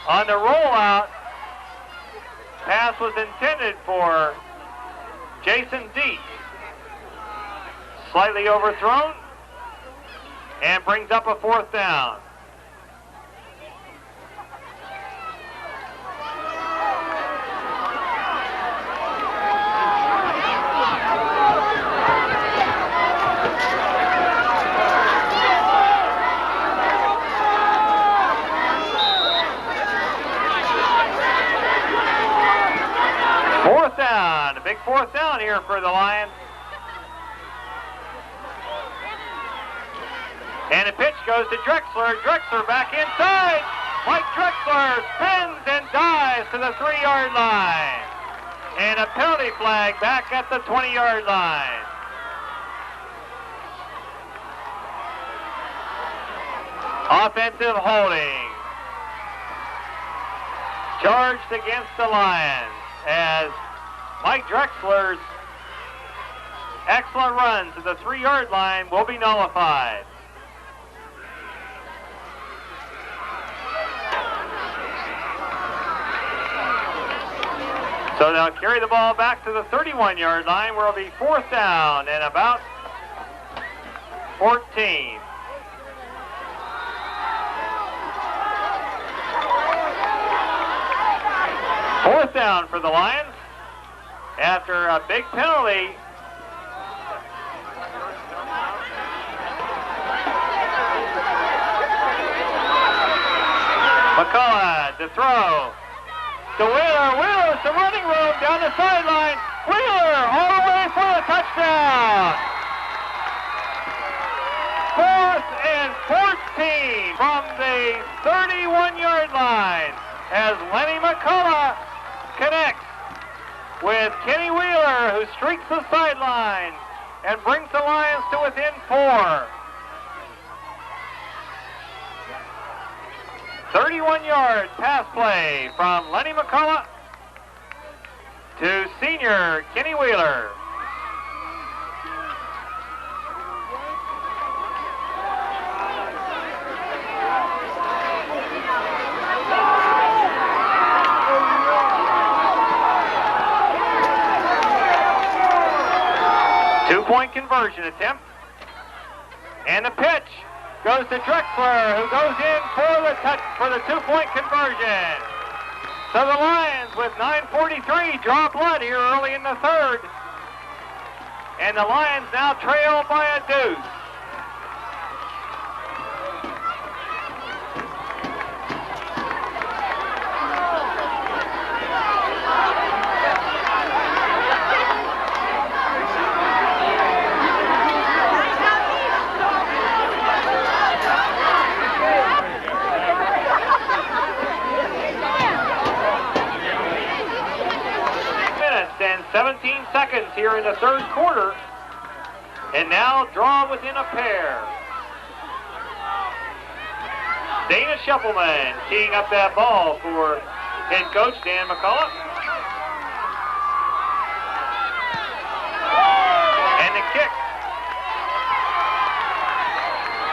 B: on the rollout. Pass was intended for Jason Deek. Slightly overthrown and brings up a 4th down. Down, a big 4th down here for the Lions. And the pitch goes to Drexler. Drexler back inside. Mike Drexler spins and dives to the 3-yard line. And a penalty flag back at the 20-yard line. Offensive holding. Charged against the Lions as Mike Drexler's excellent run to the 3-yard line will be nullified. So they'll carry the ball back to the 31-yard line where it'll be 4th down and about 14. Fourth down for the Lions after a big penalty. McCullough to throw to Wheeler. Wheeler, some running room down the sideline. Wheeler all the way for a touchdown. 4th and 14 from the 31-yard line as Lenny McCullough connects with Kenny Wheeler, who streaks the sideline and brings the Lions to within 4. 31-yard pass play from Lenny McCullough to senior Kenny Wheeler. Two-point conversion attempt. And the pitch goes to Drexler, who goes in for the two-point conversion. So the Lions with 9:43 draw blood here early in the third. And the Lions now trail by a deuce. And 17 seconds here in the third quarter, and now draw within a pair. Dana Shuffleman teeing up that ball for head coach Dan McCullough. And the kick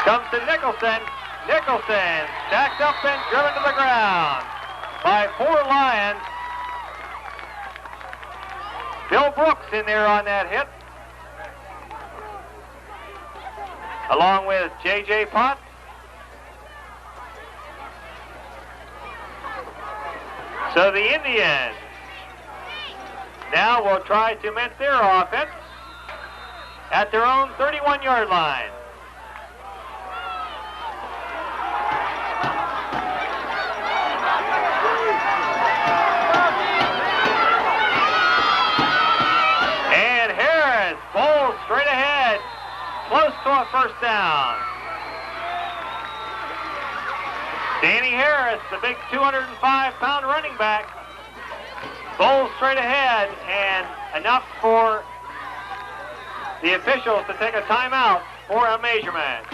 B: comes to Nicholson. Nicholson stacked up and driven to the ground by 4 Lions. Bill Brooks in there on that hit, along with J.J. Potts. So the Indians now will try to commence their offense at their own 31-yard line. Ball straight ahead, close to a first down. Danny Harris, the big 205-pound running back, bowls straight ahead, and enough for the officials to take a timeout for a measurement.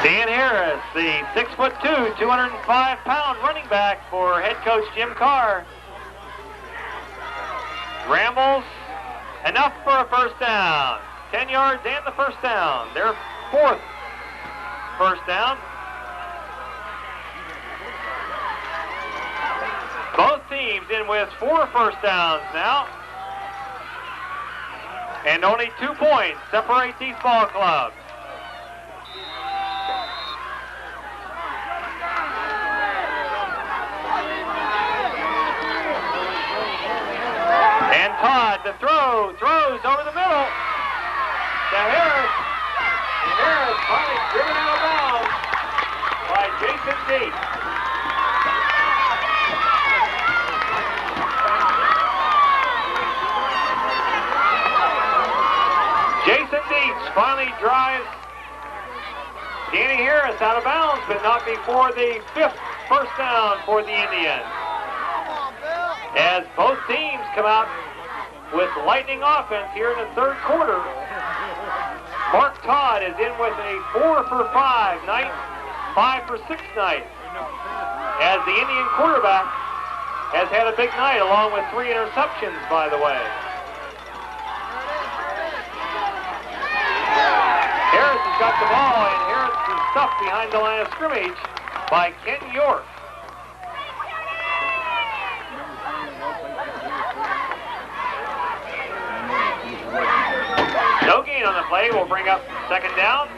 B: Dan Harris, the 6'2", 205-pound running back for head coach Jim Carr. Rambles, enough for a first down. 10 yards and the first down. Their 4th first down. Both teams in with 4 first downs now. And only 2 points separate these ball clubs. And Todd, the throws over the middle to Harris. And Harris finally driven out of bounds by Jason Deet. Jason Dietz finally drives Danny Harris out of bounds, but not before the 5th first down for the Indians. As both teams come out with lightning offense here in the third quarter. Mark Todd is in with a 4 for 5 night, 5 for 6 night, as the Indian quarterback has had a big night along with 3 interceptions, by the way. Harris has got the ball, and Harris is stuffed behind the line of scrimmage by Ken York. No gain on the play will bring up second down.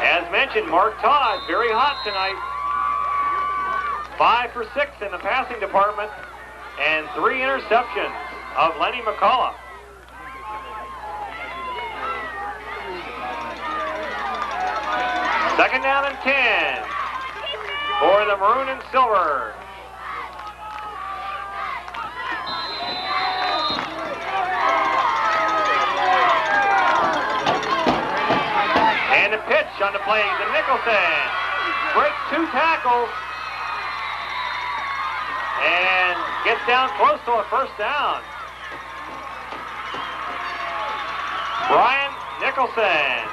B: As mentioned, Mark Todd, very hot tonight. 5 for 6 in the passing department and 3 interceptions of Lenny McCullough. Second down and 10 for the maroon and silver. And a pitch on the play to Nicholson. Breaks 2 tackles and gets down close to a first down. Brian Nicholson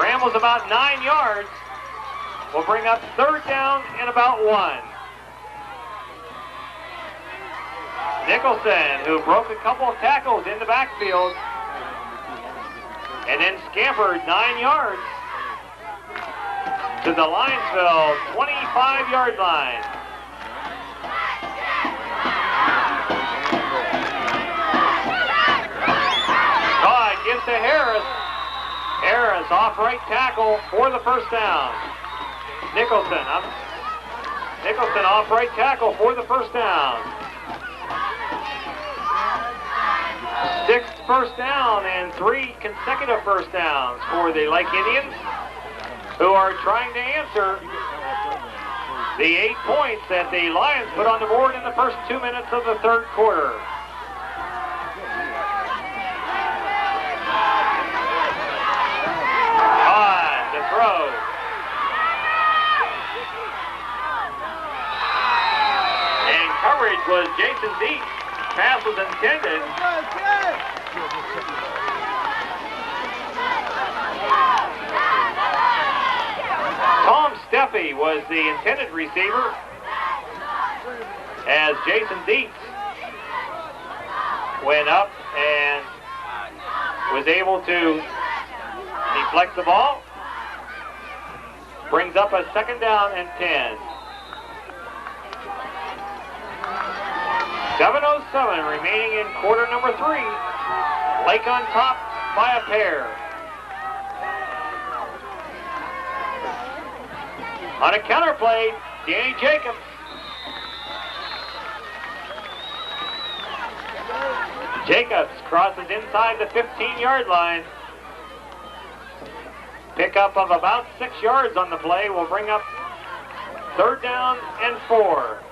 B: rambles about 9 yards. Will bring up third down and about 1. Nicholson, who broke a couple of tackles in the backfield and then scampered 9 yards, to the Linesville 25-yard line. Todd gives to Harris. Harris off right tackle for the first down. Nicholson off right tackle for the first down. Sixth first down and 3 consecutive first downs for the Lake Indians, who are trying to answer the 8 points that the Lions put on the board in the first 2 minutes of the third quarter. On the throw. And coverage was Jason Dietz. Pass was intended. Tom Steffi was the intended receiver, as Jason Dietz went up and was able to deflect the ball. Brings up a 2nd down and 10. 7:07 remaining in quarter number 3. Lake on top by a pair. On a counter play, Danny Jacobs. Jacobs crosses inside the 15-yard line. Pickup of about 6 yards on the play will bring up 3rd down and 4.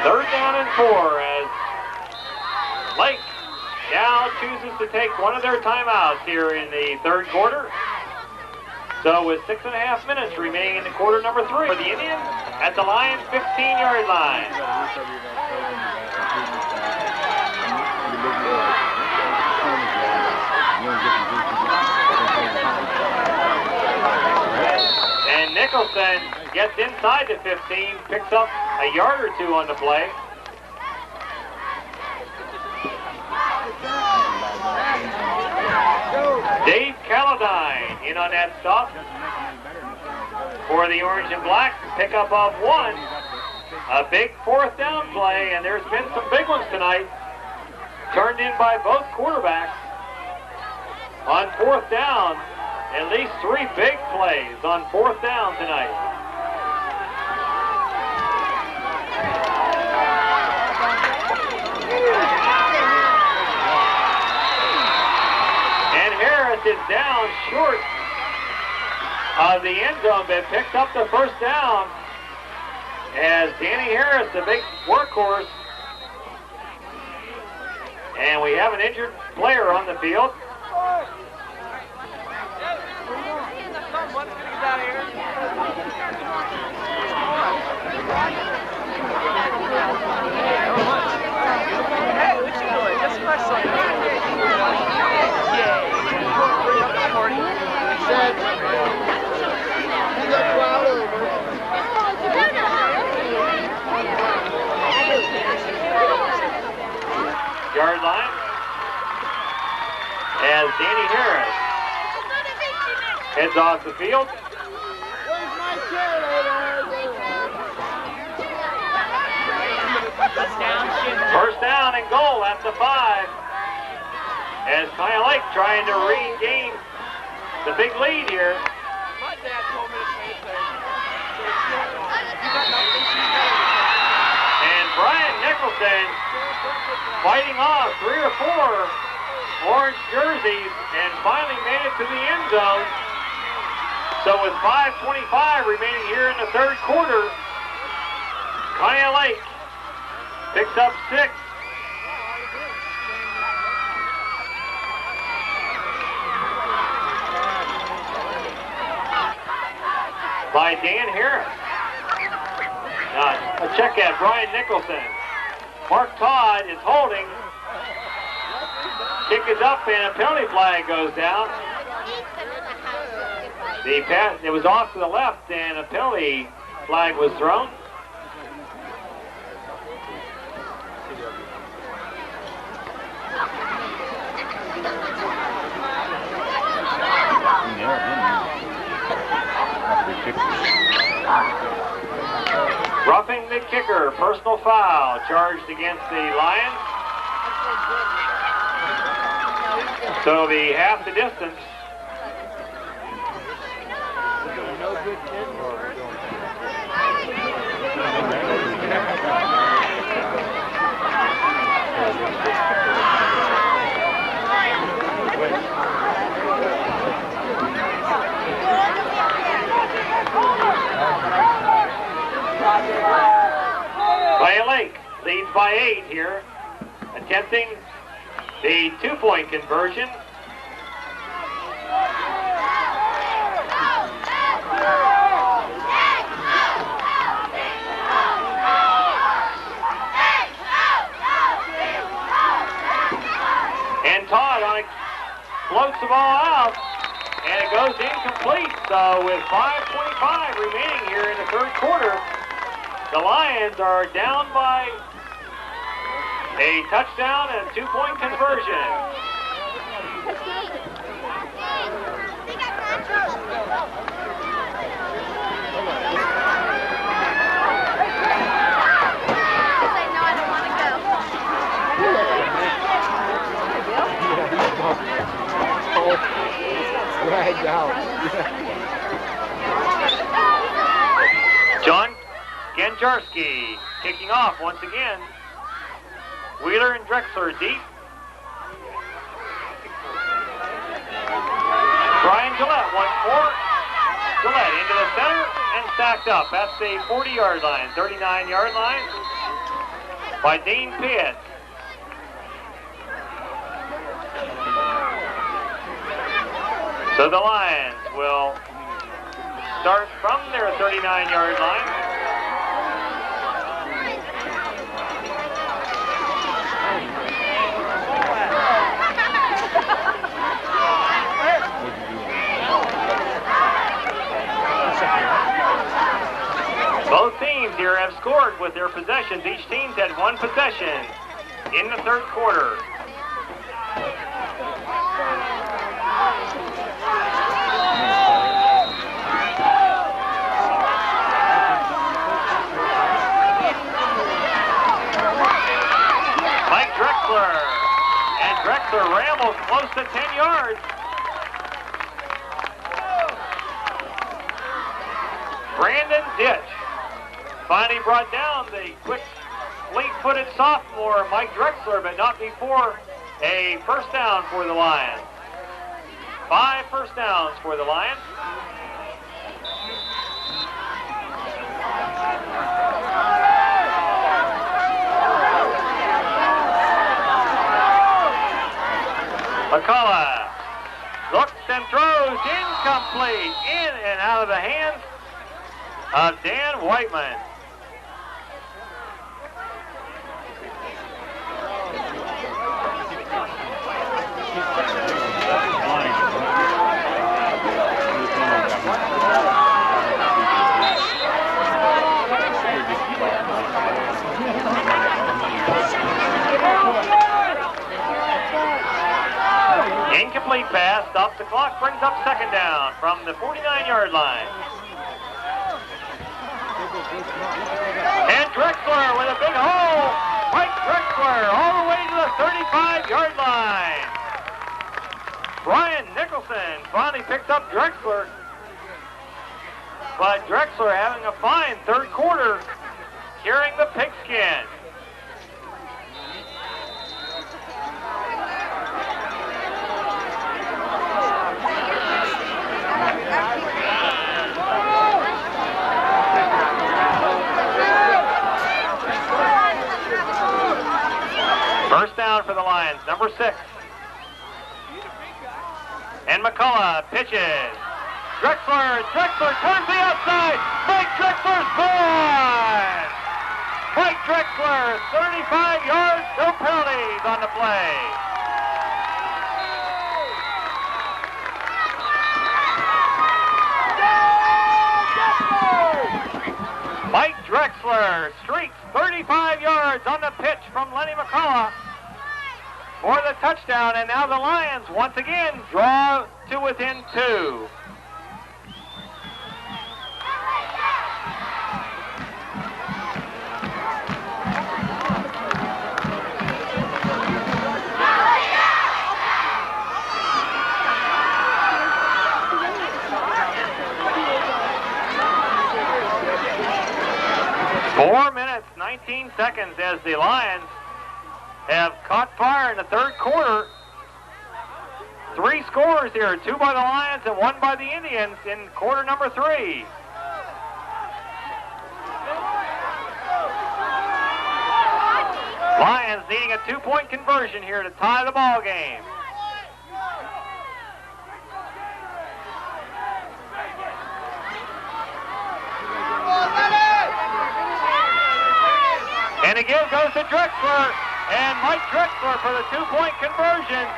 B: Third down and 4 as Lake now chooses to take one of their timeouts here in the third quarter. So with 6.5 minutes remaining in the quarter number 3 for the Indians at the Lions 15-yard line. And Nicholson gets inside the 15, picks up a yard or 2 on the play. Dave Calladine in on that stop for the orange and black. Pickup of 1. A big 4th down play, and there's been some big ones tonight. Turned in by both quarterbacks. On 4th down, at least 3 big plays on 4th down tonight. Is down short of the end zone, but picked up the first down as Danny Harris, the big workhorse. And we have an injured player on the field.
E: Hey, what you doing? Just wrestling. Yeah. He said, he got plowed over.
B: Yard line. As Danny Harris heads off the field.
E: Where's my cheerleader?
B: First down and goal at the 5. As Conneaut Lake trying to regain the big lead here.
E: My dad told me the same thing.
B: And Brian Nicholson fighting off 3 or 4 orange jerseys and finally made it to the end zone. So with 5:25 remaining here in the third quarter, Conneaut Lake picks up 6. By Dan Harris. A check at Brian Nicholson. Mark Todd is holding. Kick is up and a penalty flag goes down. The pass, it was off to the left and a penalty flag was thrown. Roughing the kicker, personal foul charged against the Lions. So it'll be half the distance. Conneaut Lake leads by 8 here, attempting the 2-point conversion. And Todd on it floats the ball out, and it goes incomplete. So with 5:25 remaining here in the third quarter, the Lions are down by a touchdown and a 2-point conversion.
E: Dragged out.
B: John Genjarski kicking off once again. Wheeler and Drexler deep. Brian Gillette once more. Gillette into the center and stacked up at the 40-yard line, 39-yard line by Dean Pitt. So the Lions will start from their 39-yard line. Both teams here have scored with their possessions. Each team's had one possession in the third quarter. Mike Drexler, and Drexler rambles close to 10 yards. Brandon Ditch finally brought down the quick, fleet-footed sophomore Mike Drexler, but not before a first down for the Lions. 5 first downs for the Lions. McCullough looks and throws, incomplete, in and out of the hands of Dan Whiteman. Incomplete pass, stops the clock, brings up second down from the 49-yard line. And Drexler with a big hole. Mike Drexler all the way to the 35-yard line. Brian Nicholson finally picks up Drexler. But Drexler having a fine third quarter, carrying the pigskin. First down for the Lions, number 6. And McCullough pitches. Drexler turns the outside. Mike Drexler's gone. Mike Drexler, 35 yards, no penalties on the play. Mike Drexler streaks 35 yards on the pitch from Lenny McCullough for the touchdown, and now the Lions once again draw to within 2. 4 minutes, 19 seconds as the Lions have caught fire in the third quarter. 3 scores here, 2 by the Lions and 1 by the Indians in quarter number 3. Lions needing a 2-point conversion here to tie the ball game. And the give goes to Drexler, and Mike Drexler for the 2-point conversion.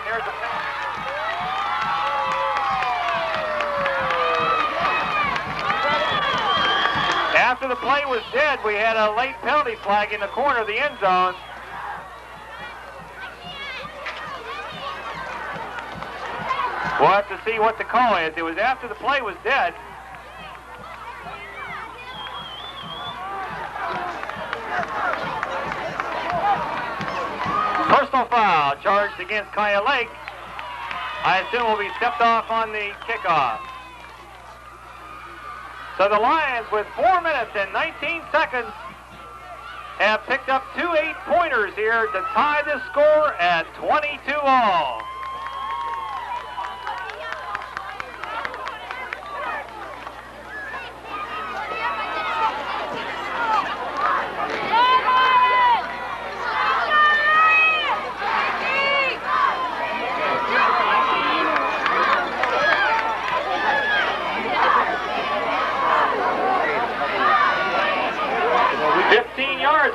B: Here's the After the play was dead, we had a late penalty flag in the corner of the end zone. We'll have to see what the call is. It was after the play was dead. Personal foul charged against Conneaut Lake. I assume will be stepped off on the kickoff. So the Lions, with 4 minutes and 19 seconds, have picked up 2 8-pointers here to tie the score at 22 all.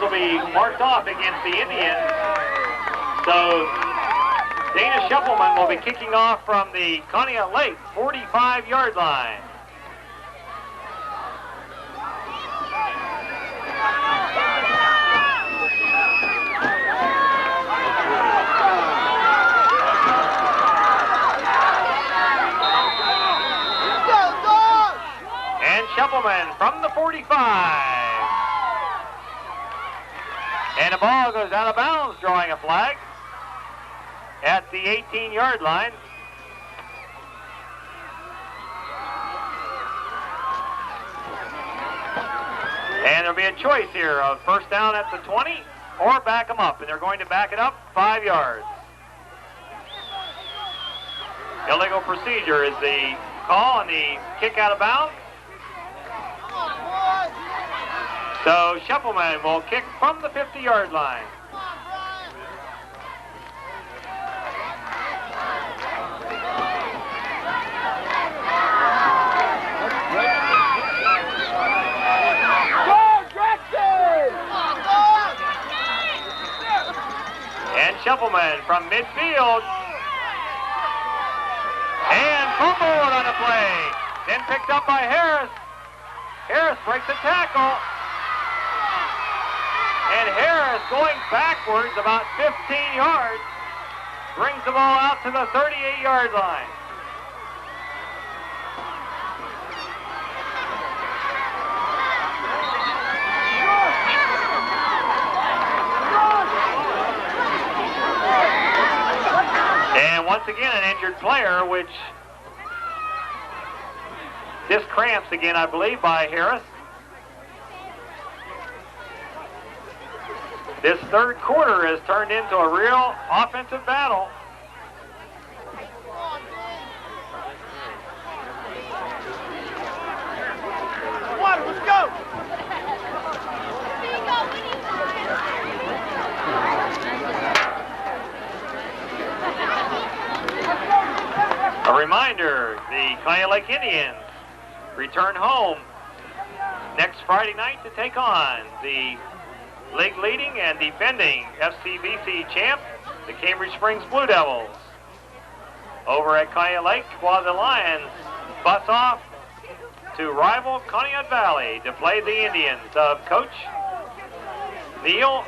B: Will be marked off against the Indians. So Dana Shuffleman will be kicking off from the Conneaut Lake 45-yard line. And Shuffleman from the 45. And the ball goes out of bounds, drawing a flag at the 18-yard line. And there'll be a choice here of first down at the 20 or back them up. And they're going to back it up 5 yards. Illegal procedure is the call on the kick out of bounds. So Shuffleman will kick from the 50-yard line. And Shuffleman from midfield. And fumbled on the play. Then picked up by Harris. Harris breaks the tackle. And Harris, going backwards about 15 yards, brings the ball out to the 38-yard line. And once again, an injured player, which this cramps again, I believe, by Harris. This third quarter has turned into a real offensive battle.
E: Let's go!
B: A reminder, the Conneaut Lake Indians return home next Friday night to take on the league leading and defending FCBC champ, the Cambridge Springs Blue Devils, over at Conneaut Lake, while the Lions bus off to rival Conneaut Valley to play the Indians of Coach Neal.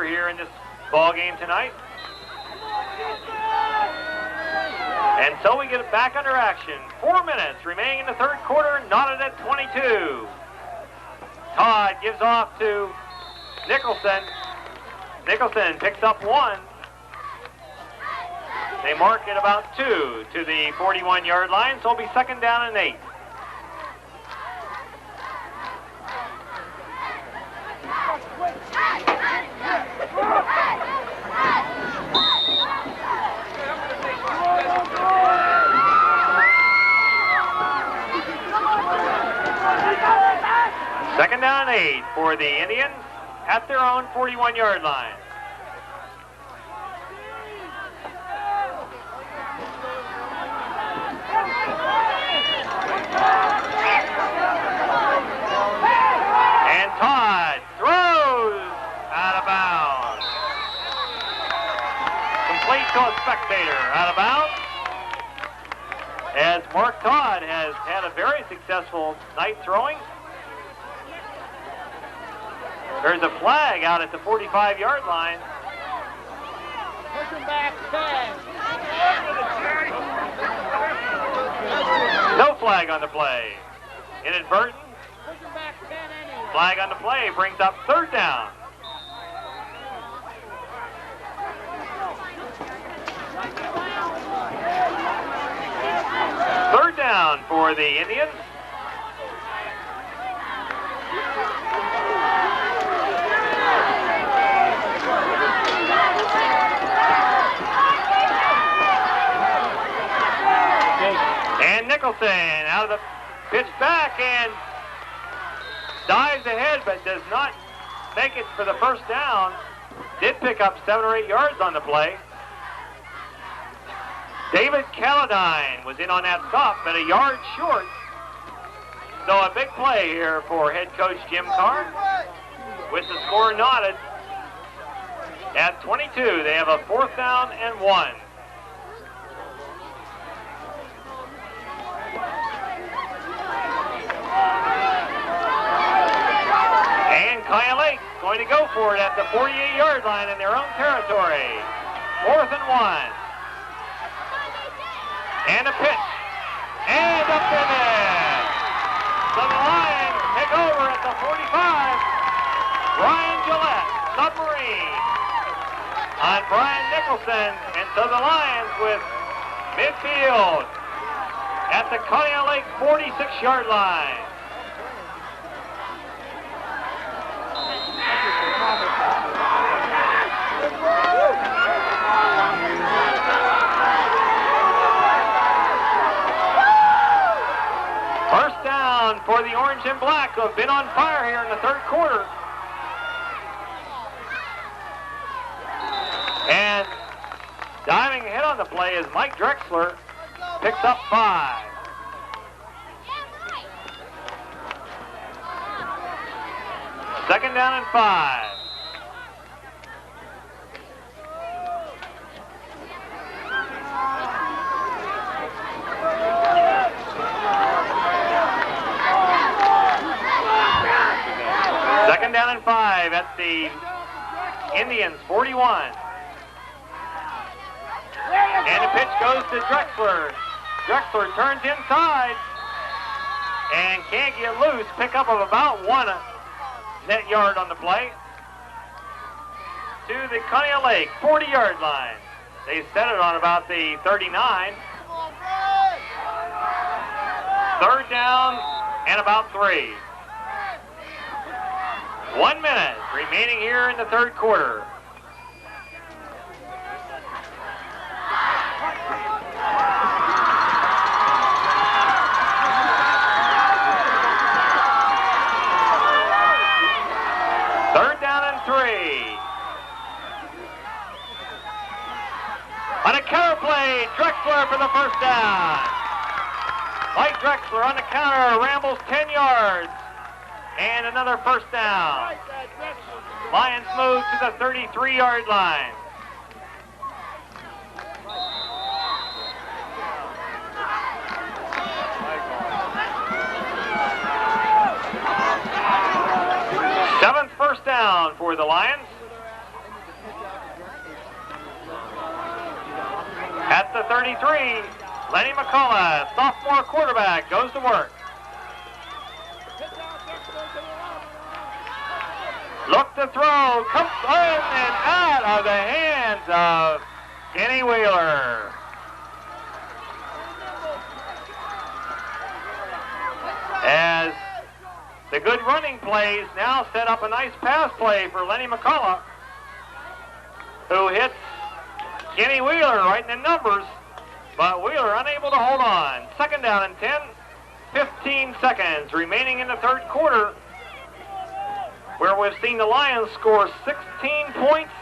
B: pressure here in this ball game tonight. And so we get it back under action. 4 minutes remaining in the third quarter, knotted at 22. Todd gives off to Nicholson. Nicholson picks up 1. They mark it about 2 to the 41-yard line, so it'll be second down and 8. Second down and 8 for the Indians at their own 41-yard line. And Todd throws out of bounds. Complete to a spectator, out of bounds. As Mark Todd has had a very successful night throwing. There's a flag out at the 45-yard line.
D: Push him back 10.
B: No flag on the play. Inadvertent.
D: Push him back 10 anyway.
B: Flag on the play brings up third down. Third down for the Indians. And Nicholson out of the pitch back and dives ahead but does not make it for the first down. Did pick up 7 or 8 yards on the play. David Calladine was in on that stop, but a yard short. So a big play here for head coach Jim Carr. With the score knotted at 22. They have a 4th down and 1. And Conneaut Lake going to go for it at the 48-yard line in their own territory. 4th and 1. And a pitch. And up in there. So the Lions take over at the 45. Brian Gillette, submarine on Brian Nicholson. And so the Lions with midfield at the Conneaut Lake 46-yard line. First down for the Orange and Black, who have been on fire here in the third quarter. And diving ahead on the play is Mike Drexler, picks up 5. Second down and 5. Second down and 5 at the Indians 41. And the pitch goes to Drexler. Drexler turns inside and can't get loose. Pickup of about 1 net yard on the play to the Conneaut Lake 40-yard line. They set it on about the 39. Third down and about 3. 1 minute remaining here in the third quarter. Third down and 3. On a counter play, Drexler for the first down. Mike Drexler on the counter, rambles 10 yards. And another first down. Lions move to the 33-yard line. Seventh first down for the Lions. the 33, Lenny McCullough, sophomore quarterback, goes to work. Look to throw, comes in and out of the hands of Kenny Wheeler. As the good running plays now set up a nice pass play for Lenny McCullough, who hits Kenny Wheeler right in the numbers, but Wheeler unable to hold on. Second down and 10, 15 seconds remaining in the third quarter, where we've seen the Lions score 16 points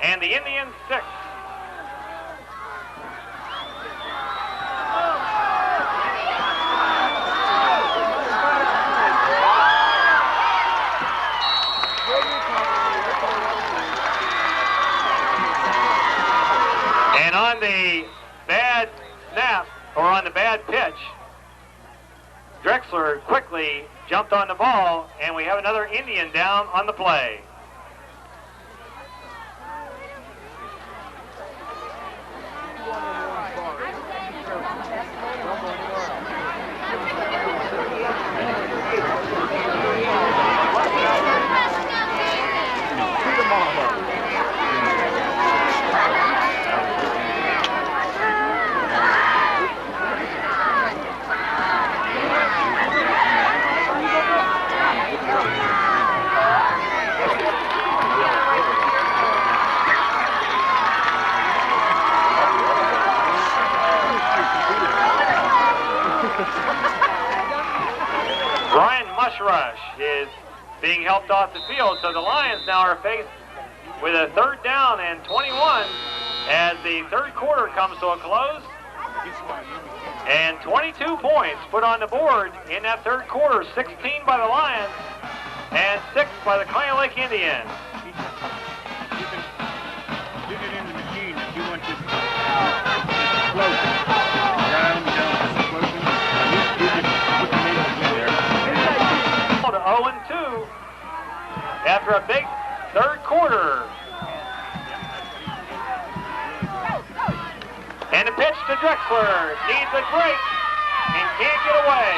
B: and the Indians 6. And on the bad snap, or on the bad pitch, Drexler quickly jumped on the ball, and we have another Indian down on the play. Rush is being helped off the field, so the Lions now are faced with a third down and 21 as the third quarter comes to a close, and 22 points put on the board in that third quarter, 16 by the Lions and 6 by the Conneaut Lake Indians.
E: You can stick it in the machine if you want to float. Round down floating. You can put the needle in there.
B: To 0-2 after a big third quarter. And a pitch to Drexler. Needs a break and can't get away.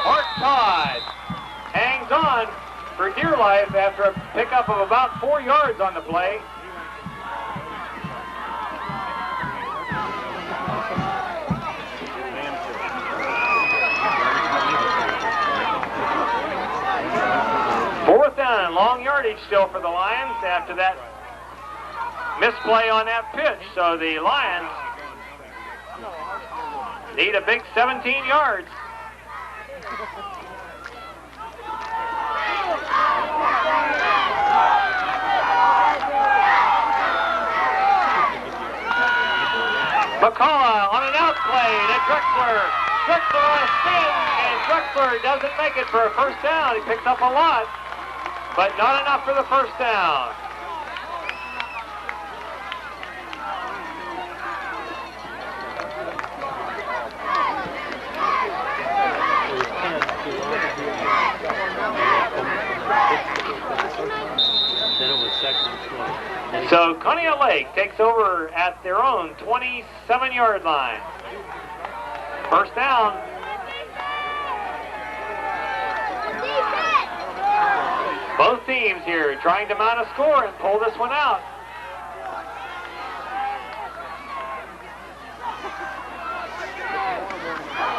B: Mark Todd hangs on for dear life after a pickup of about 4 yards on the play. Fourth down, long yardage still for the Lions after that misplay on that pitch. So the Lions need a big 17 yards. McCullough on an out play to Drexler. Drexler on a spin, and Drexler doesn't make it for a first down. He picks up a lot, but not enough for the first down. So Conneaut Lake takes over at their own 27-yard line. First down. Both teams here trying to mount a score and pull this one out.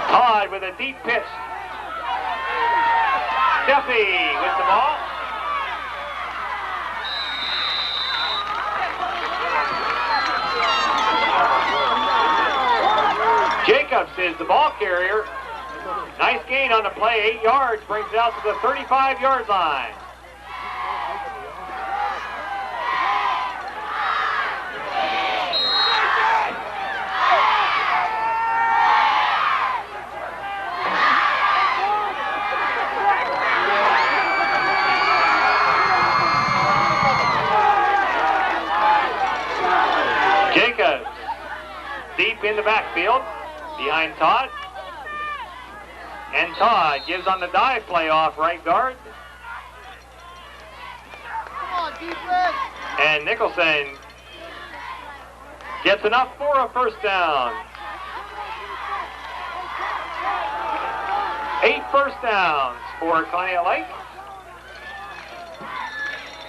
B: Todd with a deep pitch. Duffy with the ball. Jacobs is the ball carrier. Nice gain on the play, 8 yards, brings it out to the 35-yard line. Jacobs deep in the backfield behind Todd. And Todd gives on the dive play off right guard.
A: Come on, defense.
B: And Nicholson Gets enough for a first down. 8 first downs for Conneaut Lake.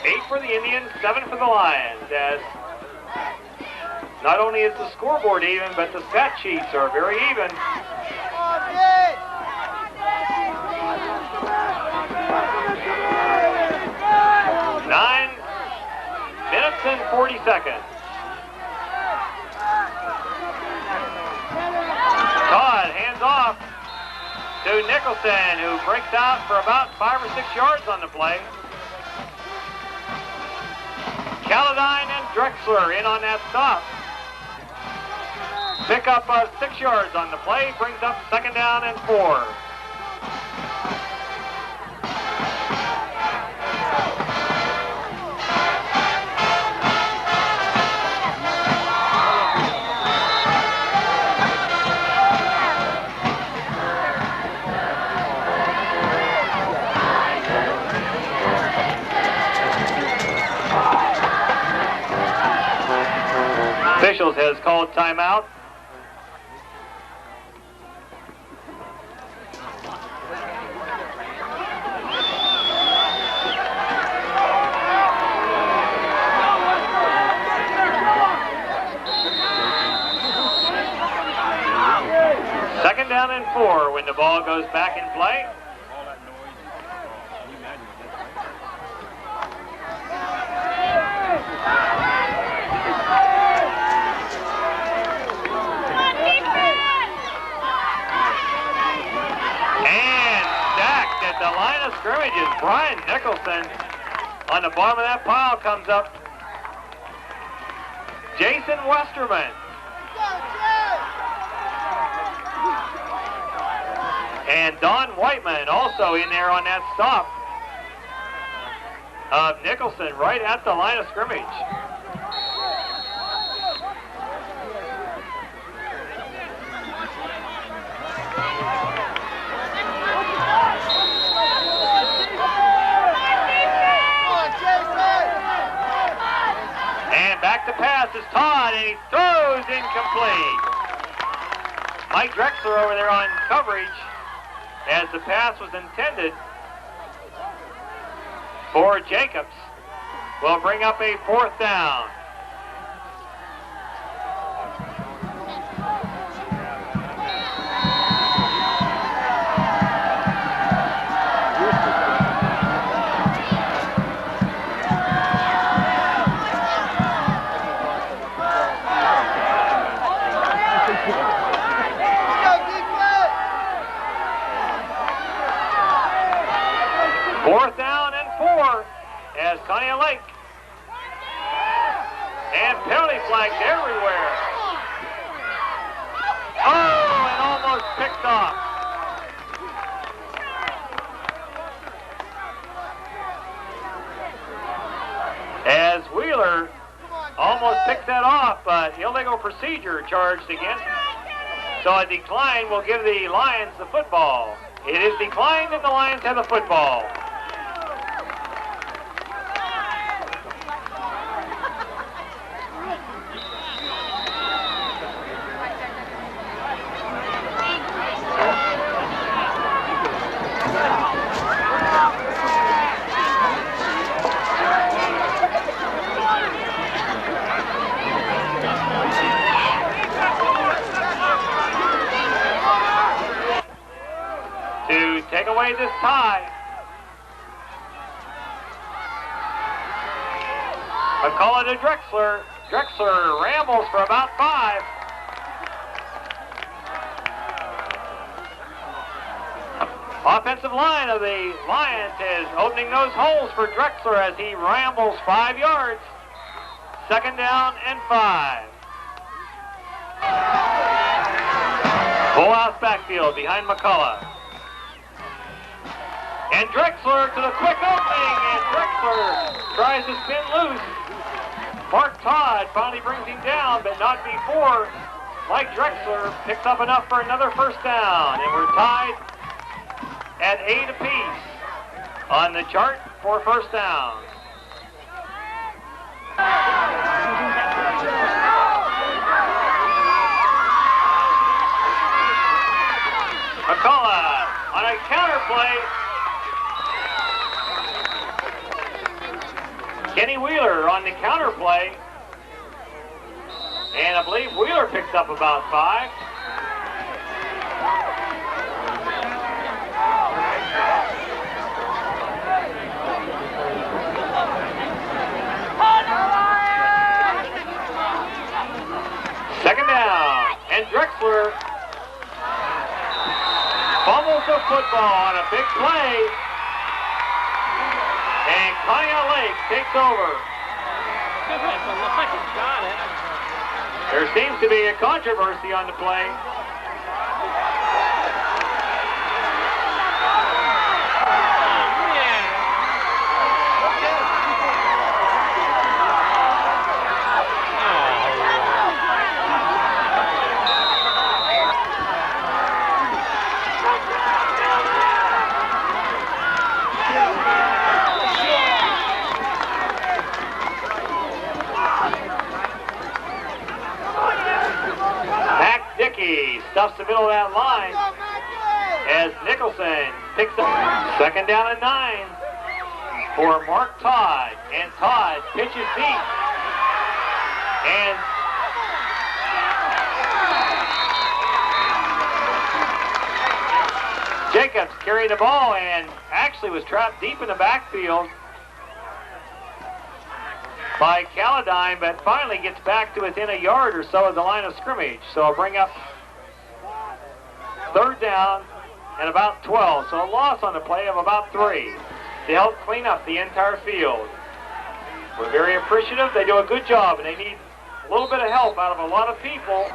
B: 8 for the Indians, 7 for the Lions, as not only is the scoreboard even, but the stat sheets are very even. 9 minutes and 40 seconds. Todd hands off to Nicholson, who breaks out for about 5 or 6 yards on the play. Caladine and Drexler in on that stop. Pick up 6 yards on the play, brings up 2nd down and 4. Officials has called timeout. Second down and 4 when the ball goes back in play. The line of scrimmage is Brian Nicholson. On the bottom of that pile comes up Jason Westerman. And Don Whiteman also in there on that stop of Nicholson right at the line of scrimmage. Back to pass is Todd, and he throws incomplete. Mike Drexler over there on coverage as the pass was intended for Jacobs. Will bring up a 4th down. As Conneaut Lake. And penalty flags everywhere. Oh, and almost picked off. As Wheeler almost picked that off, but illegal procedure charged against. So a decline will give the Lions the football. It is declined and the Lions have the football. Take away this tie. McCullough to Drexler. Drexler rambles for about 5. Offensive line of the Lions is opening those holes for Drexler as he rambles 5 yards. 2nd down and 5. Full house backfield behind McCullough. And Drexler to the quick opening, and Drexler tries to spin loose. Mark Todd finally brings him down, but not before Mike Drexler picks up enough for another 1st down. And we're tied at 8 apiece on the chart for 1st downs. play. Kenny Wheeler on the counter play. And I believe Wheeler picks up about 5. Second down, and Drexler fumbles the football on a big play, and Conneaut Lake takes over. There seems to be a controversy on the play. Stuffs the middle of that line as Nicholson picks up. Second down and 9 for Mark Todd. And Todd pitches deep. And Jacobs carried the ball and actually was trapped deep in the backfield by Caladine, but finally gets back to within a yard or so of the line of scrimmage. So I'll bring up third down and about 12. So a loss on the play of about 3 to help clean up the entire field. We're very appreciative. They do a good job, and they need a little bit of help out of a lot of people.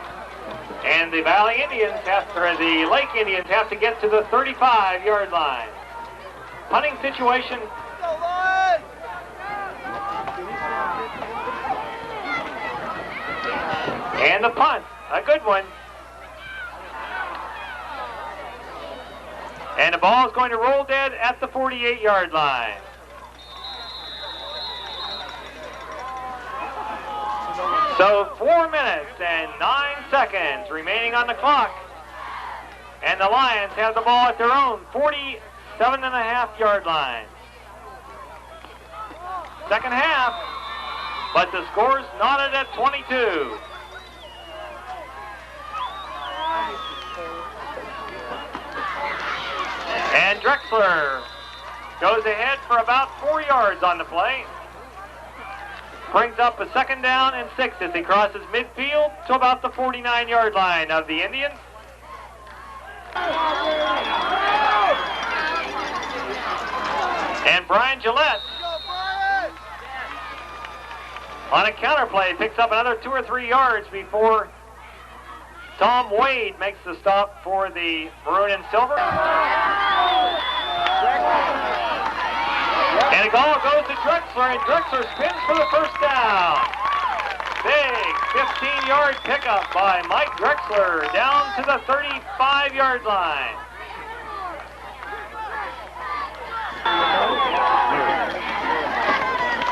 B: And the Valley Indians the Lake Indians have to get to the 35-yard line. Punting situation. And the punt, a good one. And the ball is going to roll dead at the 48-yard line. So 4 minutes and 9 seconds remaining on the clock. And the Lions have the ball at their own 47.5-yard line. Second half, but the score's knotted at 22. And Drexler goes ahead for about 4 yards on the play. Brings up a second down and 6 as he crosses midfield to about the 49-yard line of the Indians. And Brian Gillette on a counter play picks up another 2 or 3 yards before Tom Wade makes the stop for the Maroon and Silver. And a goal goes to Drexler, and Drexler spins for the first down. Big 15-yard pickup by Mike Drexler down to the 35-yard line.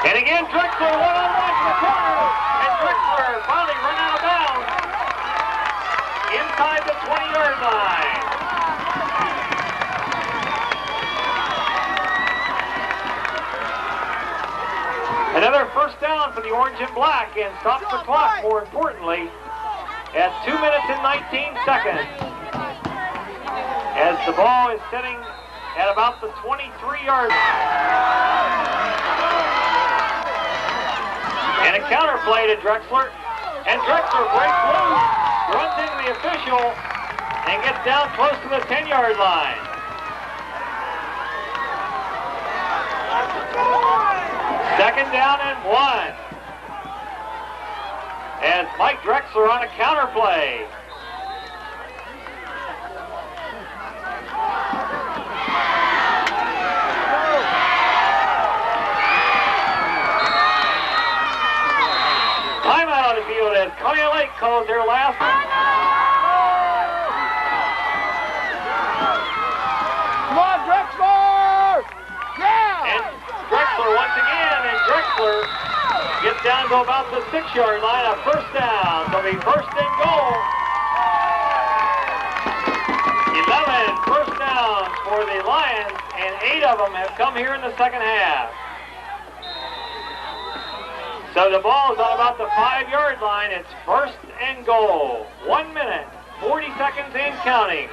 B: And again, Drexler one-on-one to the corner, and Drexler finally run out of bounds inside the 20-yard line. Another first down for the orange and black, and stops the clock, more importantly, at 2 minutes and 19 seconds. As the ball is sitting at about the 23-yard line. And a counter play to Drexler. And Drexler breaks loose, runs into the official, and gets down close to the 10-yard line. Second down and 1. As Mike Drexler on a counter play. Timeout on the field as Conneaut Lake calls their last one.
C: Come on, Drexler! Yeah!
B: And Drexler once again, and Drexler gets down to about the 6-yard line, a first down. So it'll be first and goal. 11 first downs for the Lions, and 8 of them have come here in the second half. So the ball is on about the 5-yard line. It's first and goal. 1 minute, 40 seconds and counting.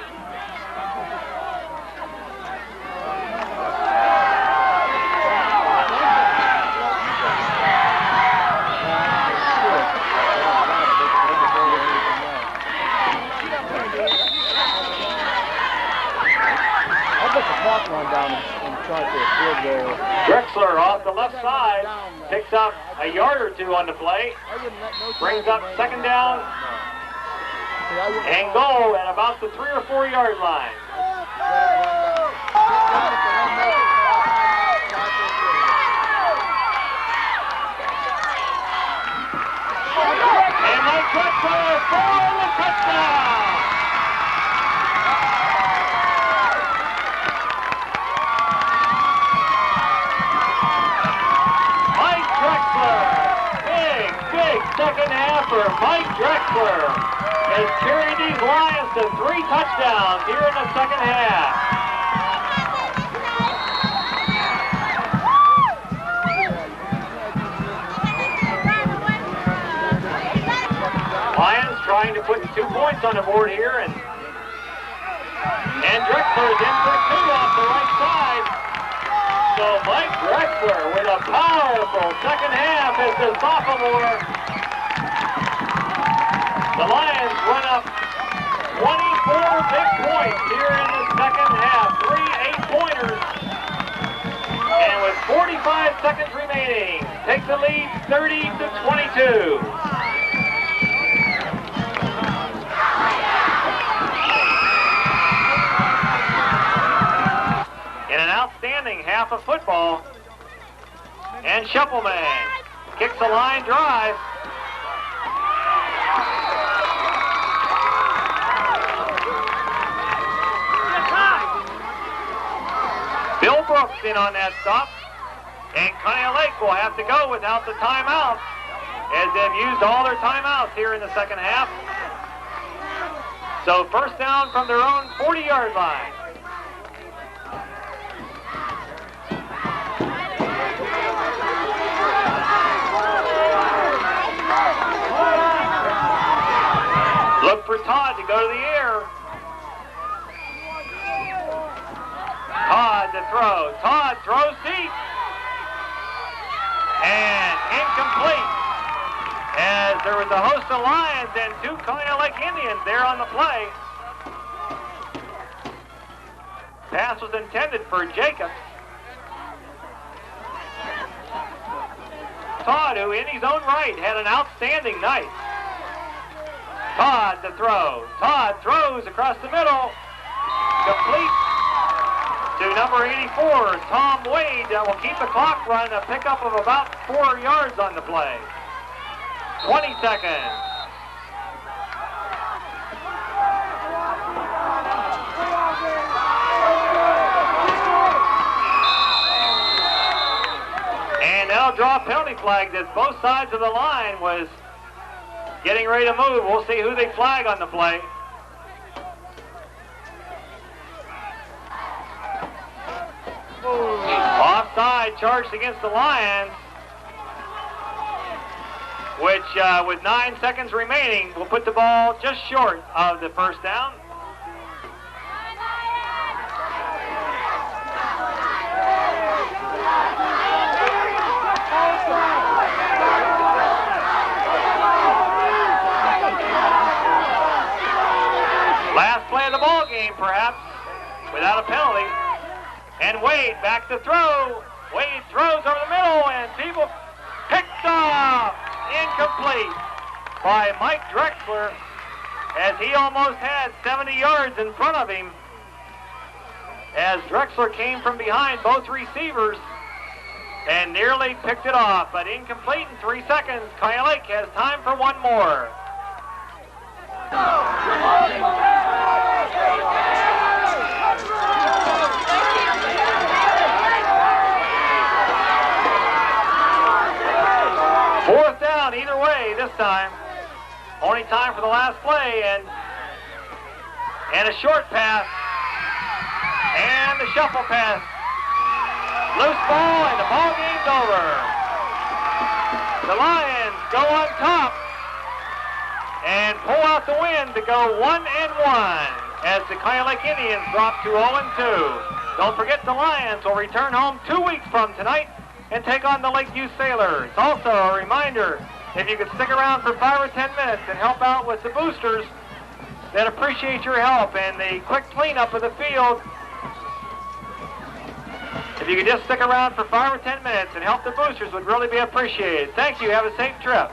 C: Run down and try for a field goal.
B: Drexler off the left side, picks up a yard or 2 on the play, brings up second down and goal at about the 3 or 4 yard line. And Mike Drexler for the touchdown! Second half for Mike Drexler has carried these Lions to 3 touchdowns here in the second half. Lions trying to put 2 points on the board here, and Drexler is in for 2 off the right side. So Mike Drexler with a powerful second half as the sophomore. The Lions run up 24 big points here in the second half. 3 8-pointers. And with 45 seconds remaining, take the lead 30-22. In an outstanding half of football, and Shuffleman kicks a line drive. Bill Brooks in on that stop, and Conneaut Lake will have to go without the timeout, as they've used all their timeouts here in the second half. So first down from their own 40-yard line. Look for Todd to go to the air. Todd to throw. Todd throws deep. And incomplete. As there was a host of Lions and 2 Conneaut Lake Indians there on the play. Pass was intended for Jacobs. Todd, who in his own right had an outstanding night. Todd to throw. Todd throws across the middle. Complete to number 84, Tom Wade. That will keep the clock running, a pickup of about 4 yards on the play. 20 seconds. And they'll draw penalty flags as both sides of the line was getting ready to move. We'll see who they flag on the play. Offside charged against the Lions, which with 9 seconds remaining will put the ball just short of the first down. Last play of the ball game, perhaps, without a penalty. And Wade back to throw. Wade throws over the middle, and people picked off. Incomplete by Mike Drexler, as he almost had 70 yards in front of him. As Drexler came from behind both receivers and nearly picked it off, but incomplete in 3 seconds. Conneaut Lake has time for one more. Fourth down either way this time. Only time for the last play, and a short pass. And the shuffle pass. Loose ball, and the ball game's over. The Lions go on top and pull out the win to go 1-1 as the Conneaut Lake Indians drop to 0-2. Don't forget the Lions will return home 2 weeks from tonight and take on the Lakeview Sailors. Also a reminder, if you could stick around for 5 or 10 minutes and help out with the boosters, they'd appreciate your help and the quick cleanup of the field. If you could just stick around for 5 or 10 minutes and help the boosters would really be appreciated. Thank you. Have a safe trip.